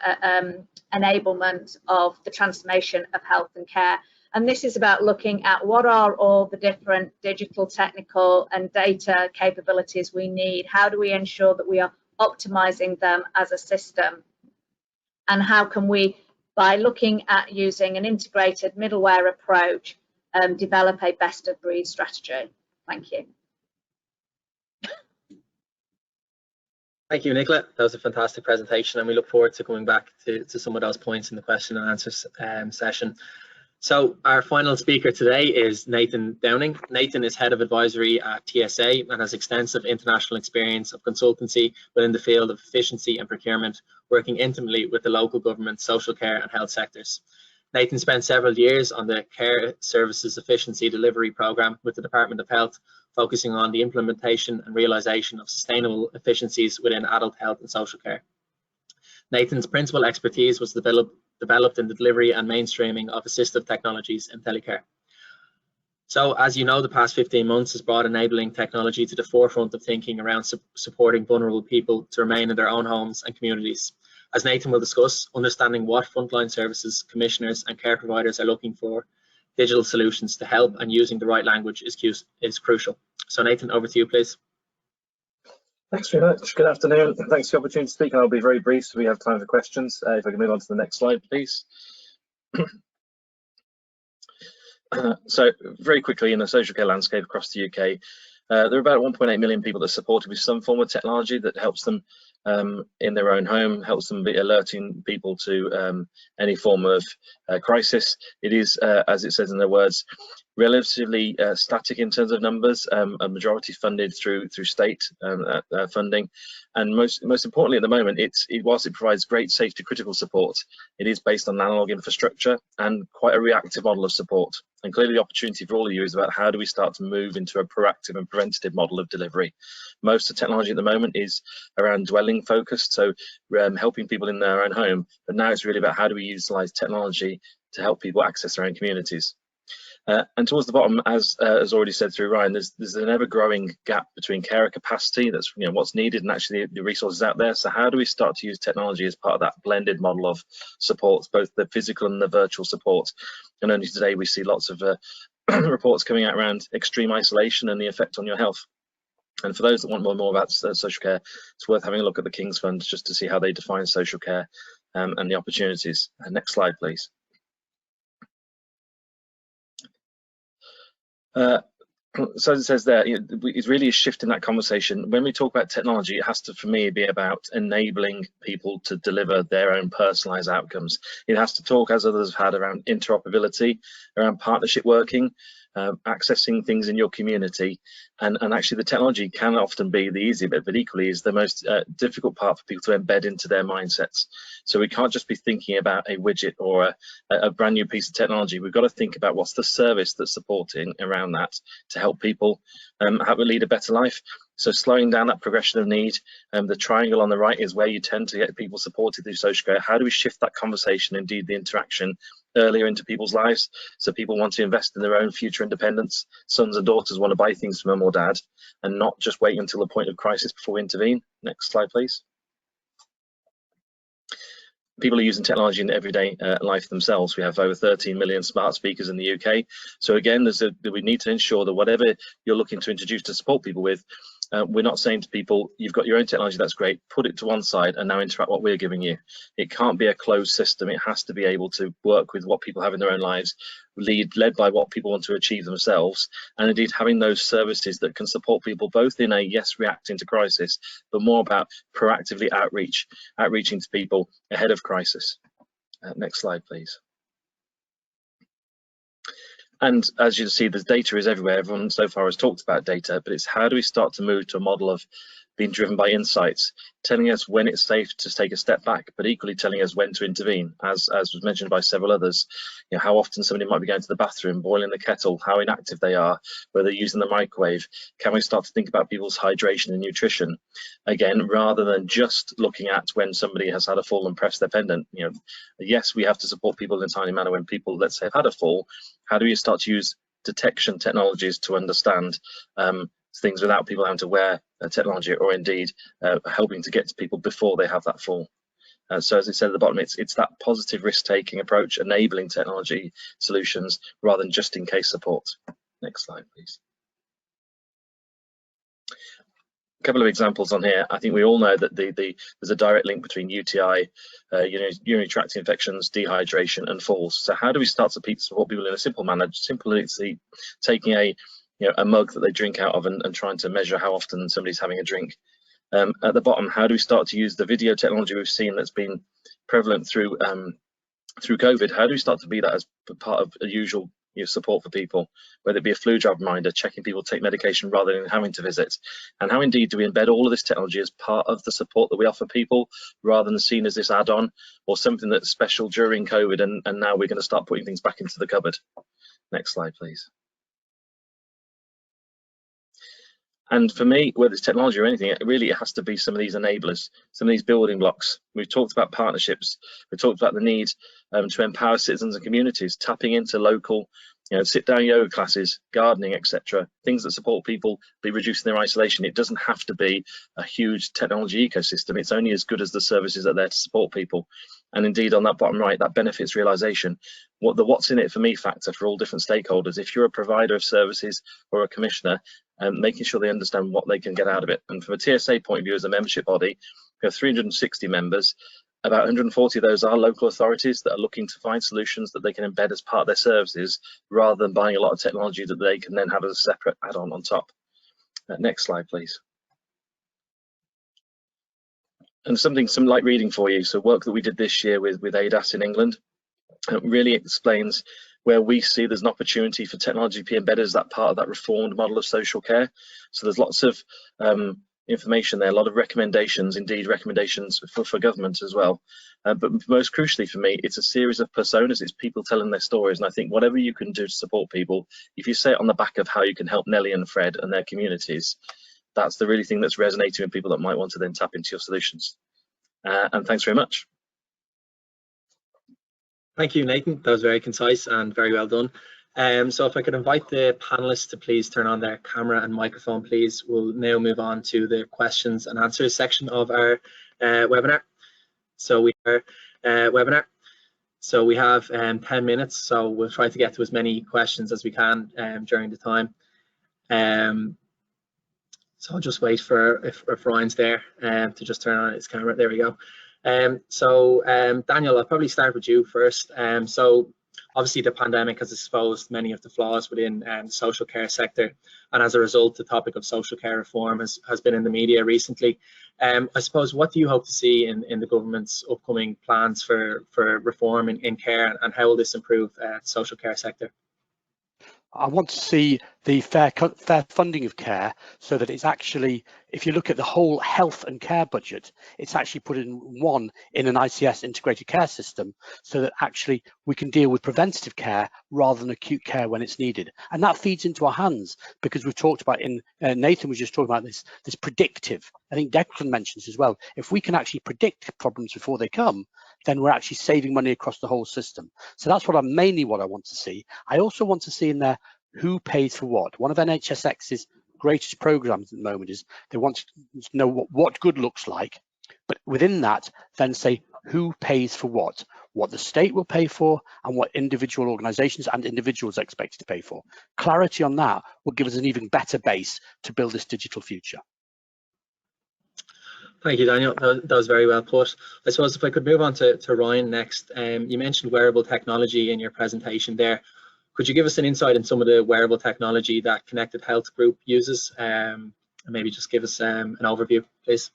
enablement of the transformation of health and care. And this is about looking at what are all the different digital, technical and data capabilities we need. How do we ensure that we are optimizing them as a system? And how can we, by looking at using an integrated middleware approach, develop a best of breed strategy? Thank you. Thank you, Nicola. That was a fantastic presentation, and we look forward to coming back to some of those points in the question and answer session. So our final speaker today is Nathan Downing. Nathan is Head of Advisory at TSA and has extensive international experience of consultancy within the field of efficiency and procurement, working intimately with the local government, social care and health sectors. Nathan spent several years on the Care Services Efficiency Delivery Programme with the Department of Health, focusing on the implementation and realisation of sustainable efficiencies within adult health and social care. Nathan's principal expertise was developed in the delivery and mainstreaming of assistive technologies in telecare. So, as you know, the past 15 months has brought enabling technology to the forefront of thinking around supporting vulnerable people to remain in their own homes and communities. As Nathan will discuss, understanding what frontline services, commissioners and care providers are looking for digital solutions to help and using the right language is crucial. So Nathan, over to you, please. Thanks very much. Good afternoon. Thanks for the opportunity to speak. I'll be very brief so we have time for questions. If I can move on to the next slide, please. So very quickly, in the social care landscape across the UK, there are about 1.8 million people that are supported with some form of technology that helps them in their own home, helps them be alerting people to any form of crisis. It is, as it says in their words, relatively static in terms of numbers, a majority funded through state funding, and most importantly at the moment, whilst it provides great safety critical support, it is based on analog infrastructure and quite a reactive model of support. And clearly the opportunity for all of you is about how do we start to move into a proactive and preventative model of delivery. Most of the technology at the moment is around dwelling focused, so helping people in their own home, but now it's really about how do we utilize technology to help people access their own communities. And towards the bottom, as already said through Ryan, there's an ever-growing gap between carer capacity, that's what's needed, and actually the resources out there. So how do we start to use technology as part of that blended model of supports, both the physical and the virtual support? And only today we see lots of reports coming out around extreme isolation and the effect on your health. And for those that want more about social care, it's worth having a look at the King's Fund just to see how they define social care and the opportunities. Next slide, please. So as it says there, it's really a shift in that conversation. When we talk about technology, it has to, for me, be about enabling people to deliver their own personalized outcomes. It has to talk, as others have had, around interoperability, around partnership working, accessing things in your community, and actually the technology can often be the easy bit, but equally is the most difficult part for people to embed into their mindsets. So we can't just be thinking about a widget or a brand new piece of technology. We've got to think about what's the service that's supporting around that to help people lead a better life. So slowing down that progression of need, the triangle on the right is where you tend to get people supported through social care. How do we shift that conversation, indeed the interaction, earlier into people's lives, so people want to invest in their own future independence? Sons and daughters want to buy things from mum or dad and not just wait until the point of crisis before we intervene. Next slide, please. People are using technology in everyday life themselves. We have over 13 million smart speakers in the UK. So again, we need to ensure that whatever you're looking to introduce to support people with, We're not saying to people, you've got your own technology, that's great, put it to one side and now interact what we're giving you. It can't be a closed system. It has to be able to work with what people have in their own lives, led by what people want to achieve themselves, and indeed having those services that can support people both in a, yes, reacting to crisis, but more about proactively outreaching to people ahead of crisis. Next slide, please. And as you can see, the data is everywhere. Everyone so far has talked about data, but it's how do we start to move to a model of being driven by insights, telling us when it's safe to take a step back, but equally telling us when to intervene, as was mentioned by several others. You know, how often somebody might be going to the bathroom, boiling the kettle, how inactive they are, whether they're using the microwave. Can we start to think about people's hydration and nutrition? Again, rather than just looking at when somebody has had a fall and pressed their pendant. You know, yes, we have to support people in a timely manner when people, let's say, have had a fall. How do you start to use detection technologies to understand things without people having to wear technology, or indeed helping to get to people before they have that fall? So as I said at the bottom, it's that positive risk-taking approach, enabling technology solutions rather than just in case support. Next slide, please. A couple of examples on here. I think we all know that there's a direct link between UTI, urinary tract infections, dehydration, and falls. So how do we start to support people in a simple manner? Simply taking a mug that they drink out of and trying to measure how often somebody's having a drink. At the bottom, how do we start to use the video technology we've seen that's been prevalent through COVID? How do we start to be that as part of a usual support for people, whether it be a flu jab reminder, checking people take medication rather than having to visit? And how indeed do we embed all of this technology as part of the support that we offer people, rather than seen as this add-on or something that's special during COVID and now we're going to start putting things back into the cupboard? Next slide, please. And for me, whether it's technology or anything, it has to be some of these enablers, some of these building blocks. We've talked about partnerships. We've talked about the need to empower citizens and communities, tapping into local, sit-down yoga classes, gardening, etc. Things that support people, be reducing their isolation. It doesn't have to be a huge technology ecosystem. It's only as good as the services that are there to support people. And indeed, on that bottom right, that benefits realization. What's in it for me factor for all different stakeholders. If you're a provider of services or a commissioner, making sure they understand what they can get out of it. And from a TSA point of view, as a membership body, we have 360 members. About 140 of those are local authorities that are looking to find solutions that they can embed as part of their services, rather than buying a lot of technology that they can then have as a separate add-on on top. Next slide, please. And some light reading for you. So work that we did this year with ADAS in England, it really explains where we see there's an opportunity for technology to be embedded as that part of that reformed model of social care. So there's lots of information there, a lot of recommendations, indeed recommendations for government as well. But most crucially for me, it's a series of personas. It's people telling their stories. And I think whatever you can do to support people, if you say it on the back of how you can help Nellie and Fred and their communities, that's the really thing that's resonating with people that might want to then tap into your solutions. And thanks very much. Thank you, Nathan. That was very concise and very well done. So if I could invite the panelists to please turn on their camera and microphone, please. We'll now move on to the questions and answers section of our webinar. So we have 10 minutes, so we'll try to get to as many questions as we can during the time. So I'll just wait for if Ryan's there to just turn on his camera. There we go. Daniel, I'll probably start with you first. So obviously the pandemic has exposed many of the flaws within the social care sector, and as a result the topic of social care reform has been in the media recently. I suppose, what do you hope to see in the government's upcoming plans for reform in care, and how will this improve the social care sector? I want to see the fair funding of care, so that it's actually, if you look at the whole health and care budget, it's actually put in an ICS integrated care system, so that actually we can deal with preventative care rather than acute care when it's needed. And that feeds into our hands, because we've talked about Nathan was just talking about this predictive. I think Declan mentions as well, if we can actually predict problems before they come, then we're actually saving money across the whole system. So that's mainly what I want to see. I also want to see in there who pays for what. One of NHSX's greatest programs at the moment is they want to know what good looks like, but within that then say who pays for what the state will pay for, and what individual organisations and individuals are expected to pay for. Clarity on that will give us an even better base to build this digital future. Thank you, Daniel. That was very well put. I suppose if I could move on to Ryan next. You mentioned wearable technology in your presentation there. Could you give us an insight in some of the wearable technology that Connected Health Group uses, and maybe just give us an overview, please?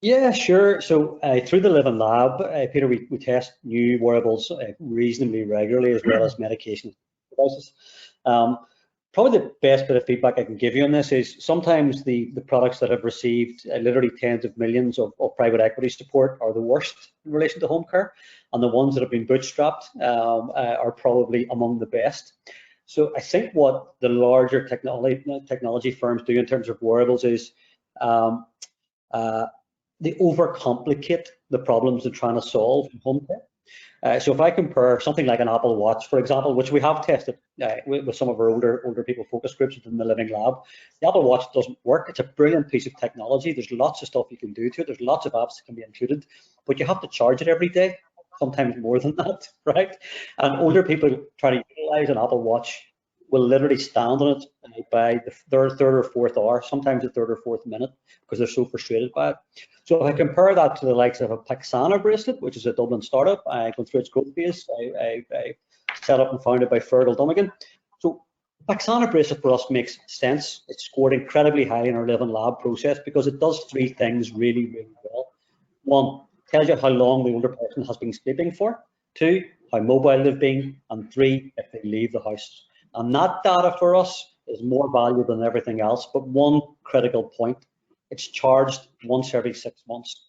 Yeah, sure. So through the Living Lab, Peter, we test new wearables reasonably regularly, as well as medication devices. Probably the best bit of feedback I can give you on this is sometimes the products that have received literally tens of millions of private equity support are the worst in relation to home care, and the ones that have been bootstrapped are probably among the best. So I think what the larger technology firms do in terms of wearables is they overcomplicate the problems they're trying to solve in home care. So if I compare something like an Apple Watch, for example, which we have tested with some of our older people focus groups within the Living Lab, the Apple Watch doesn't work. It's a brilliant piece of technology. There's lots of stuff you can do to it. There's lots of apps that can be included, but you have to charge it every day, sometimes more than that, right? And older people try to utilize an Apple Watch will literally stand on it by the third or fourth hour, sometimes the third or fourth minute, because they're so frustrated by it. So if I compare that to the likes of a Paxana bracelet, which is a Dublin startup, going through its growth phase, set up and founded by Fergal Dunnigan. So Paxana bracelet for us makes sense. It's scored incredibly high in our Living Lab process because it does three things really, really well. One, tells you how long the older person has been sleeping for. Two, how mobile they've been. And three, if they leave the house. And that data for us is more valuable than everything else. But one critical point, it's charged once every 6 months,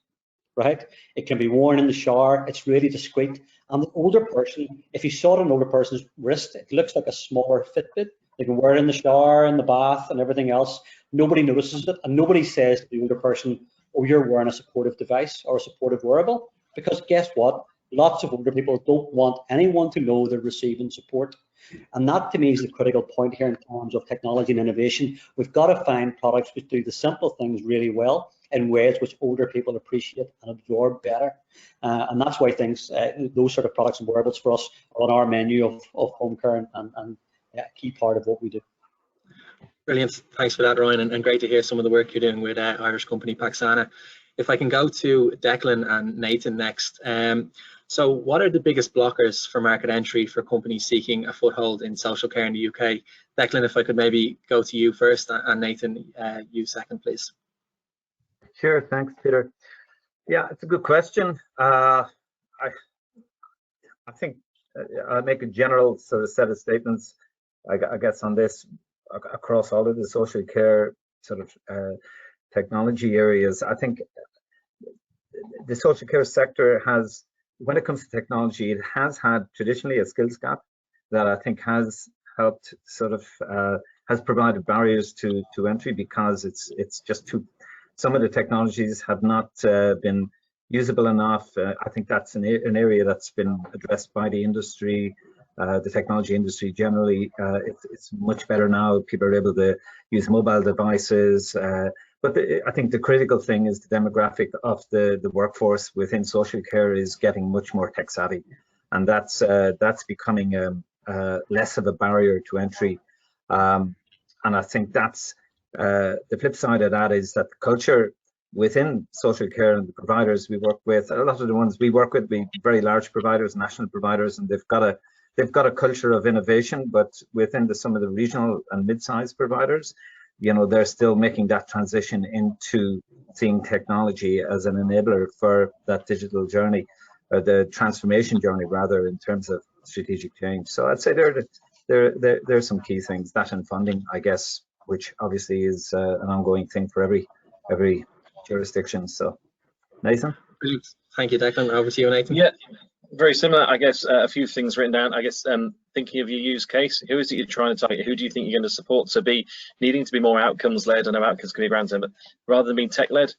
right? It can be worn in the shower. It's really discreet. And the older person, if you saw it on an older person's wrist, it looks like a smaller Fitbit. They can wear it in the shower, in the bath, and everything else. Nobody notices it, and nobody says to the older person, "Oh, you're wearing a supportive device or a supportive wearable." Because guess what? Lots of older people don't want anyone to know they're receiving support. And that to me is the critical point here in terms of technology and innovation. We've got to find products which do the simple things really well in ways which older people appreciate and absorb better. And that's why things, those sort of products and wearables for us are on our menu of home care and a key part of what we do. Brilliant. Thanks for that, Ryan, and great to hear some of the work you're doing with Irish company Paxana. If I can go to Declan and Nathan next. So what are the biggest blockers for market entry for companies seeking a foothold in social care in the UK? Declan, if I could maybe go to you first, and Nathan, you second, please. Sure, thanks, Peter. Yeah, it's a good question. I think I'll make a general sort of set of statements, I guess, on this across all of the social care sort of technology areas. I think the social care sector has, when it comes to technology, it has had traditionally a skills gap that I think has helped sort of has provided barriers to entry, because it's just too, some of the technologies have not been usable enough. I think that's an area that's been addressed by the industry, the technology industry generally. It's much better now. People are able to use mobile devices. But I think the critical thing is the demographic of the workforce within social care is getting much more tech savvy, and that's becoming less of a barrier to entry. And I think that's the flip side of that is that the culture within social care and the providers we work with, a lot of the ones we work with, be very large providers, national providers, and they've got a culture of innovation. But within some of the regional and mid-sized providers, you know, they're still making that transition into seeing technology as an enabler for that digital journey, or the transformation journey rather, in terms of strategic change. So I'd say there's some key things, that and funding, I guess, which obviously is an ongoing thing for every jurisdiction. So Nathan. Brilliant. Thank you, Declan. Over to you, Nathan. Yeah, very similar, I guess. A few things written down. I guess thinking of your use case, who is it you're trying to target? Who do you think you're going to support? So needing to be more outcomes led. I know outcomes can be granted, but rather than being tech led,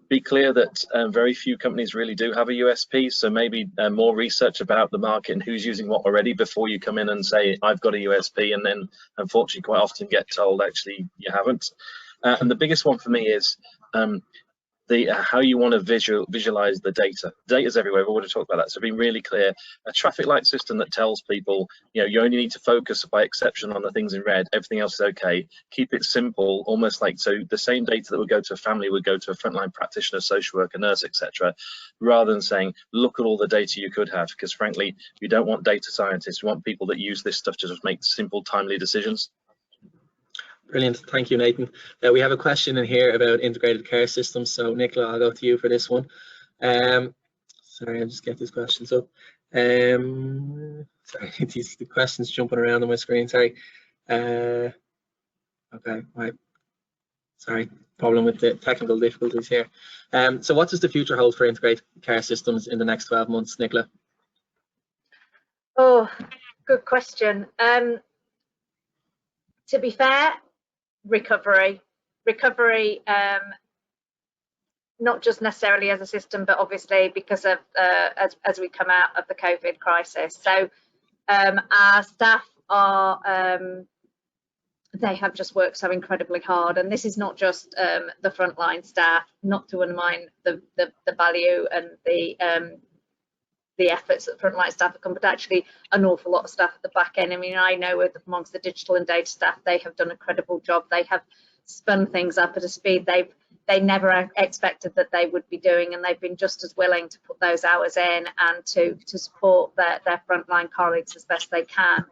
be clear that very few companies really do have a USP. So maybe more research about the market and who's using what already before you come in and say, I've got a USP, and then unfortunately quite often get told actually you haven't. And the biggest one for me is how you want to visualize the data. Data's everywhere. We've already talked about that. So being really clear, a traffic light system that tells people, you know, you only need to focus by exception on the things in red. Everything else is okay. Keep it simple, almost like, so the same data that would go to a family would go to a frontline practitioner, social worker, nurse, etc. Rather than saying, look at all the data you could have, because frankly, you don't want data scientists. You want people that use this stuff to just make simple, timely decisions. Brilliant, thank you, Nathan. We have a question in here about integrated care systems. So Nicola, I'll go to you for this one. Sorry, I'll just get these questions up. Sorry, the questions jumping around on my screen, sorry. Okay, right. Sorry, problem with the technical difficulties here. So what does the future hold for integrated care systems in the next 12 months, Nicola? Oh, good question. To be fair, recovery, not just necessarily as a system, but obviously because of as we come out of the COVID crisis. So our staff are they have just worked so incredibly hard, and this is not just the frontline staff, not to undermine the value and the efforts that frontline staff have come, but actually an awful lot of staff at the back end. I mean, I know amongst the digital and data staff, they have done a credible job. They have spun things up at a speed they never expected that they would be doing, and they've been just as willing to put those hours in and to support their frontline colleagues as best they can.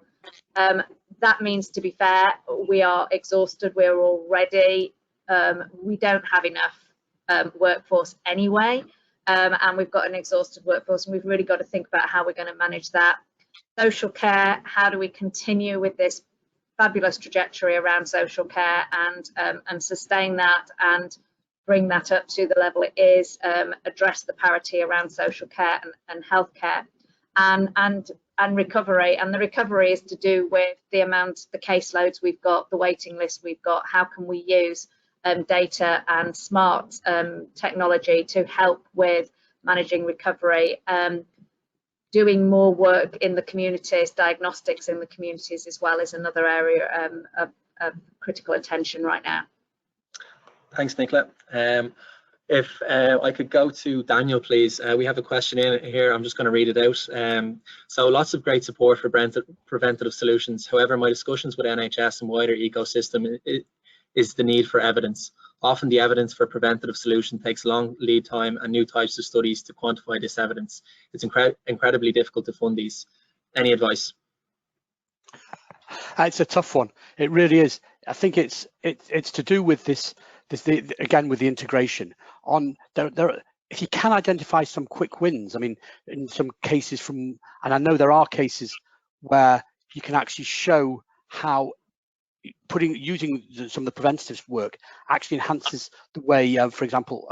That means, to be fair, we are exhausted. We're already, we don't have enough workforce anyway. And we've got an exhausted workforce, and we've really got to think about how we're going to manage that. Social care, how do we continue with this fabulous trajectory around social care and sustain that and bring that up to the level it is, address the parity around social care and healthcare, and recovery. And the recovery is to do with the caseloads we've got, the waiting list we've got. How can we use data and smart technology to help with managing recovery, doing more work in the communities, diagnostics in the communities as well is another area of critical attention right now. Thanks, Nicola. If I could go to Daniel, please. We have a question in here. I'm just going to read it out. So lots of great support for preventative solutions. However, my discussions with NHS and wider ecosystem is the need for evidence. Often the evidence for preventative solution takes long lead time and new types of studies to quantify this evidence. It's incredibly difficult to fund these. Any advice? It's a tough one. It really is. I think it's to do with again with the integration. If you can identify some quick wins, I mean, in some cases and I know there are cases where you can actually show how using some of the preventative work actually enhances the way, for example,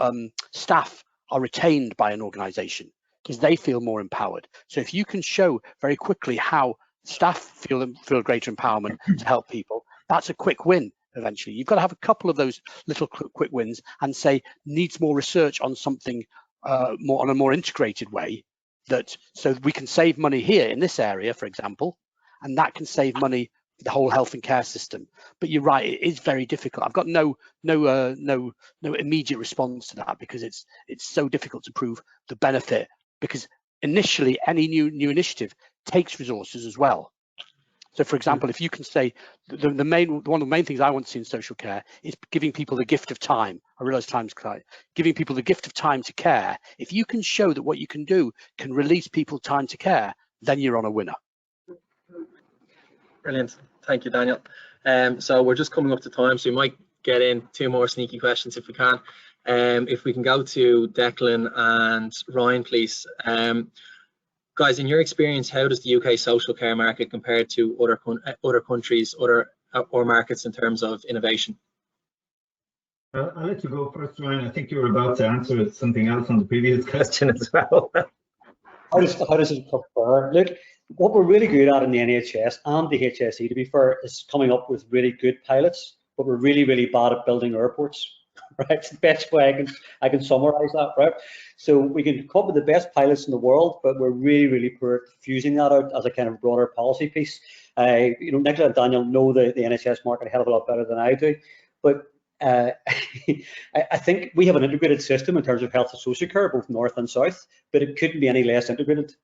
staff are retained by an organisation because they feel more empowered. So if you can show very quickly how staff feel greater empowerment to help people, that's a quick win. Eventually, you've got to have a couple of those little quick wins and say needs more research on something on a more integrated way, so we can save money here in this area, for example, and that can save money the whole health and care system. But you're right, it is very difficult. I've got no immediate response to that because it's so difficult to prove the benefit, because initially any new initiative takes resources as well. So for example, if you can say one of the main things I want to see in social care is giving people the gift of time. I realize time's tight. Giving people the gift of time to care. If you can show that what you can do can release people time to care, then you're on a winner. Brilliant. Thank you, Daniel. So we're just coming up to time, so we might get in two more sneaky questions if we can. If we can go to Declan and Ryan, please. Guys, in your experience, how does the UK social care market compare to other countries or markets in terms of innovation? I'll let you go first, Ryan. I think you were about to answer something else on the previous question as well. How does it compare? Look, what we're really good at in the NHS and the HSE, to be fair, is coming up with really good pilots, but we're really, really bad at building airports. Right, it's the best way I can summarize that, right? So we can come up with the best pilots in the world, but we're really, really poor at fusing that out as a kind of broader policy piece. Nicola and Daniel know the NHS market a hell of a lot better than I do, but I think we have an integrated system in terms of health and social care, both north and south, but it couldn't be any less integrated.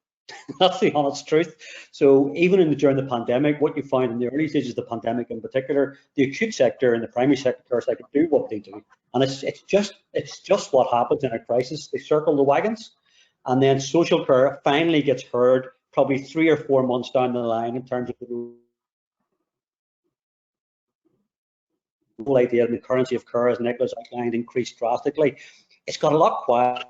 That's the honest truth. So even during the pandemic, what you find in the early stages of the pandemic in particular, the acute sector and the primary sector they could do what they do. And it's just what happens in a crisis. They circle the wagons, and then social care finally gets heard probably 3 or 4 months down the line in terms of the whole idea of the currency of care, as Nicola's outlined, increased drastically. It's got a lot quiet.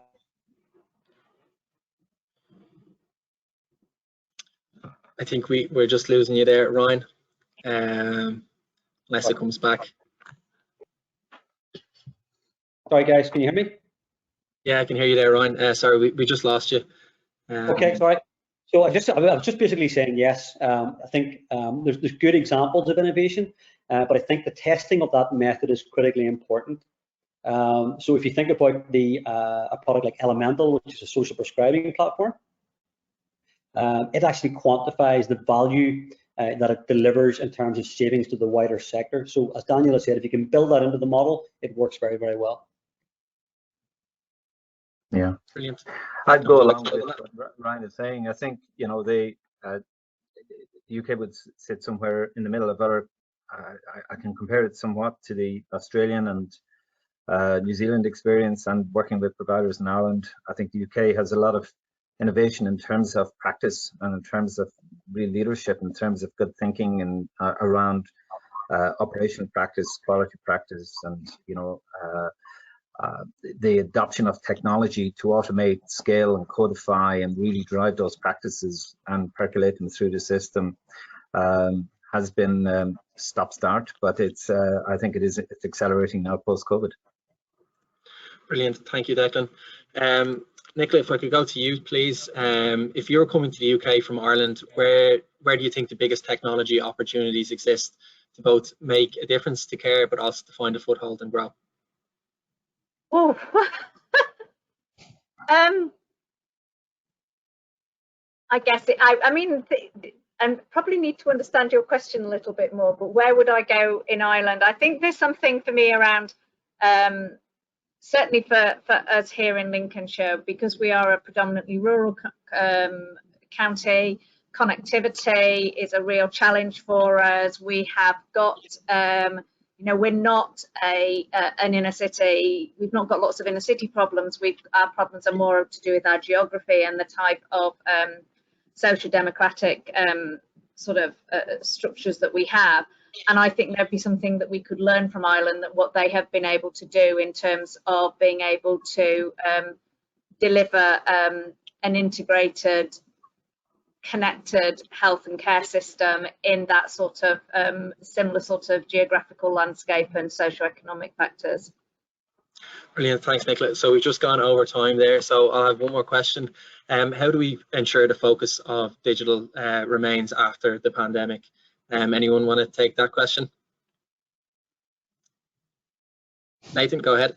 I think we're just losing you there, Ryan, unless it comes back. Sorry guys, can you hear me? Yeah, I can hear you there, Ryan. Sorry, we just lost you. Okay, sorry. So I was just basically saying yes. I think there's good examples of innovation, but I think the testing of that method is critically important. So if you think about a product like Elemental, which is a social prescribing platform, it actually quantifies the value that it delivers in terms of savings to the wider sector. So as Daniel has said, if you can build that into the model, it works very, very well. Yeah, brilliant. I'd go along with what Ryan is saying. I think, you know, the UK would sit somewhere in the middle of other. I can compare it somewhat to the Australian and New Zealand experience and working with providers in Ireland. I think the UK has a lot of innovation in terms of practice and in terms of real leadership, in terms of good thinking and around operational practice, quality practice, and, you know, the adoption of technology to automate, scale and codify and really drive those practices and percolate them through the system has been stop-start, but it's I think it's accelerating now post-COVID. Brilliant, thank you, Declan. Nicola, if I could go to you, please. If you're coming to the UK from Ireland, where do you think the biggest technology opportunities exist to both make a difference to care, but also to find a foothold and grow? Oh, I guess I mean, I probably need to understand your question a little bit more, but where would I go in Ireland? I think there's something for me around, certainly for us here in Lincolnshire, because we are a predominantly rural county. Connectivity is a real challenge for us. We have got, you know, we're not an inner city. We've not got lots of inner city problems. Our problems are more to do with our geography and the type of social democratic sort of structures that we have. And I think there'd be something that we could learn from Ireland, that what they have been able to do in terms of being able to deliver an integrated, connected health and care system in that sort of similar sort of geographical landscape and socioeconomic factors. Brilliant, thanks, Nicola. So we've just gone over time there, so I'll have one more question. How do we ensure the focus of digital remains after the pandemic? Anyone want to take that question? Nathan, go ahead.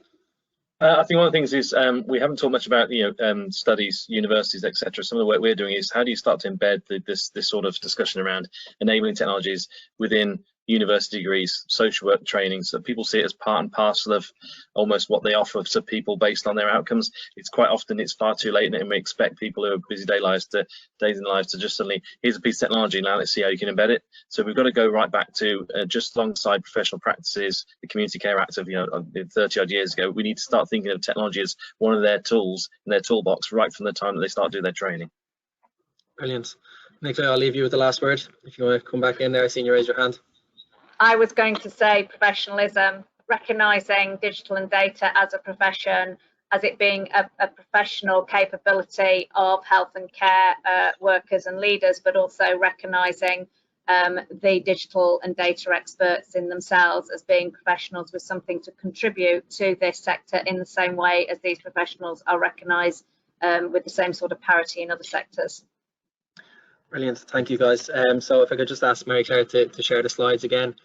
I think one of the things is we haven't talked much about, you know, studies, universities, etc. Some of the work we're doing is how do you start to embed this sort of discussion around enabling technologies within university degrees, social work training, so that people see it as part and parcel of almost what they offer to people based on their outcomes. It's quite often it's far too late, and we expect people who have busy days in lives to just suddenly, here's a piece of technology, now let's see how you can embed it. So we've got to go right back to just alongside professional practices, the Community Care Act of 30 odd years ago. We need to start thinking of technology as one of their tools in their toolbox right from the time that they start doing their training. Brilliant. Nicola, I'll leave you with the last word. If you want to come back in there, I seen you raise your hand. I was going to say professionalism, recognising digital and data as a profession, as it being a professional capability of health and care workers and leaders, but also recognising the digital and data experts in themselves as being professionals with something to contribute to this sector in the same way as these professionals are recognised with the same sort of parity in other sectors. Brilliant, thank you guys. So if I could just ask Mary Claire to share the slides again.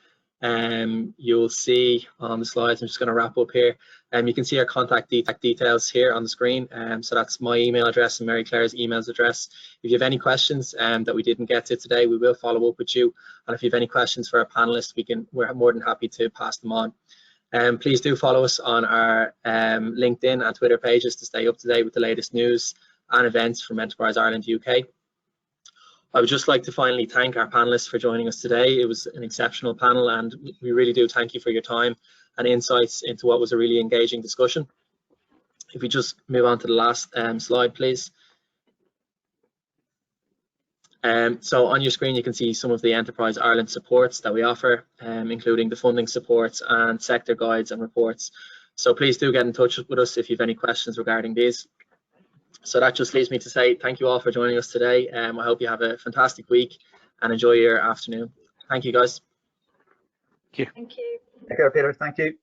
You'll see on the slides, I'm just going to wrap up here. You can see our contact details here on the screen. So that's my email address and Mary Claire's email address. If you have any questions that we didn't get to today, we will follow up with you. And if you have any questions for our panelists, we're more than happy to pass them on. Please do follow us on our LinkedIn and Twitter pages to stay up to date with the latest news and events from Enterprise Ireland UK. I would just like to finally thank our panelists for joining us today. It was an exceptional panel, and we really do thank you for your time and insights into what was a really engaging discussion. If we just move on to the last slide, please. So on your screen, you can see some of the Enterprise Ireland supports that we offer, including the funding supports and sector guides and reports. So please do get in touch with us if you have any questions regarding these. So that just leaves me to say thank you all for joining us today. I hope you have a fantastic week and enjoy your afternoon. Thank you, guys. Thank you. Thank you. Take care, Peter. Thank you.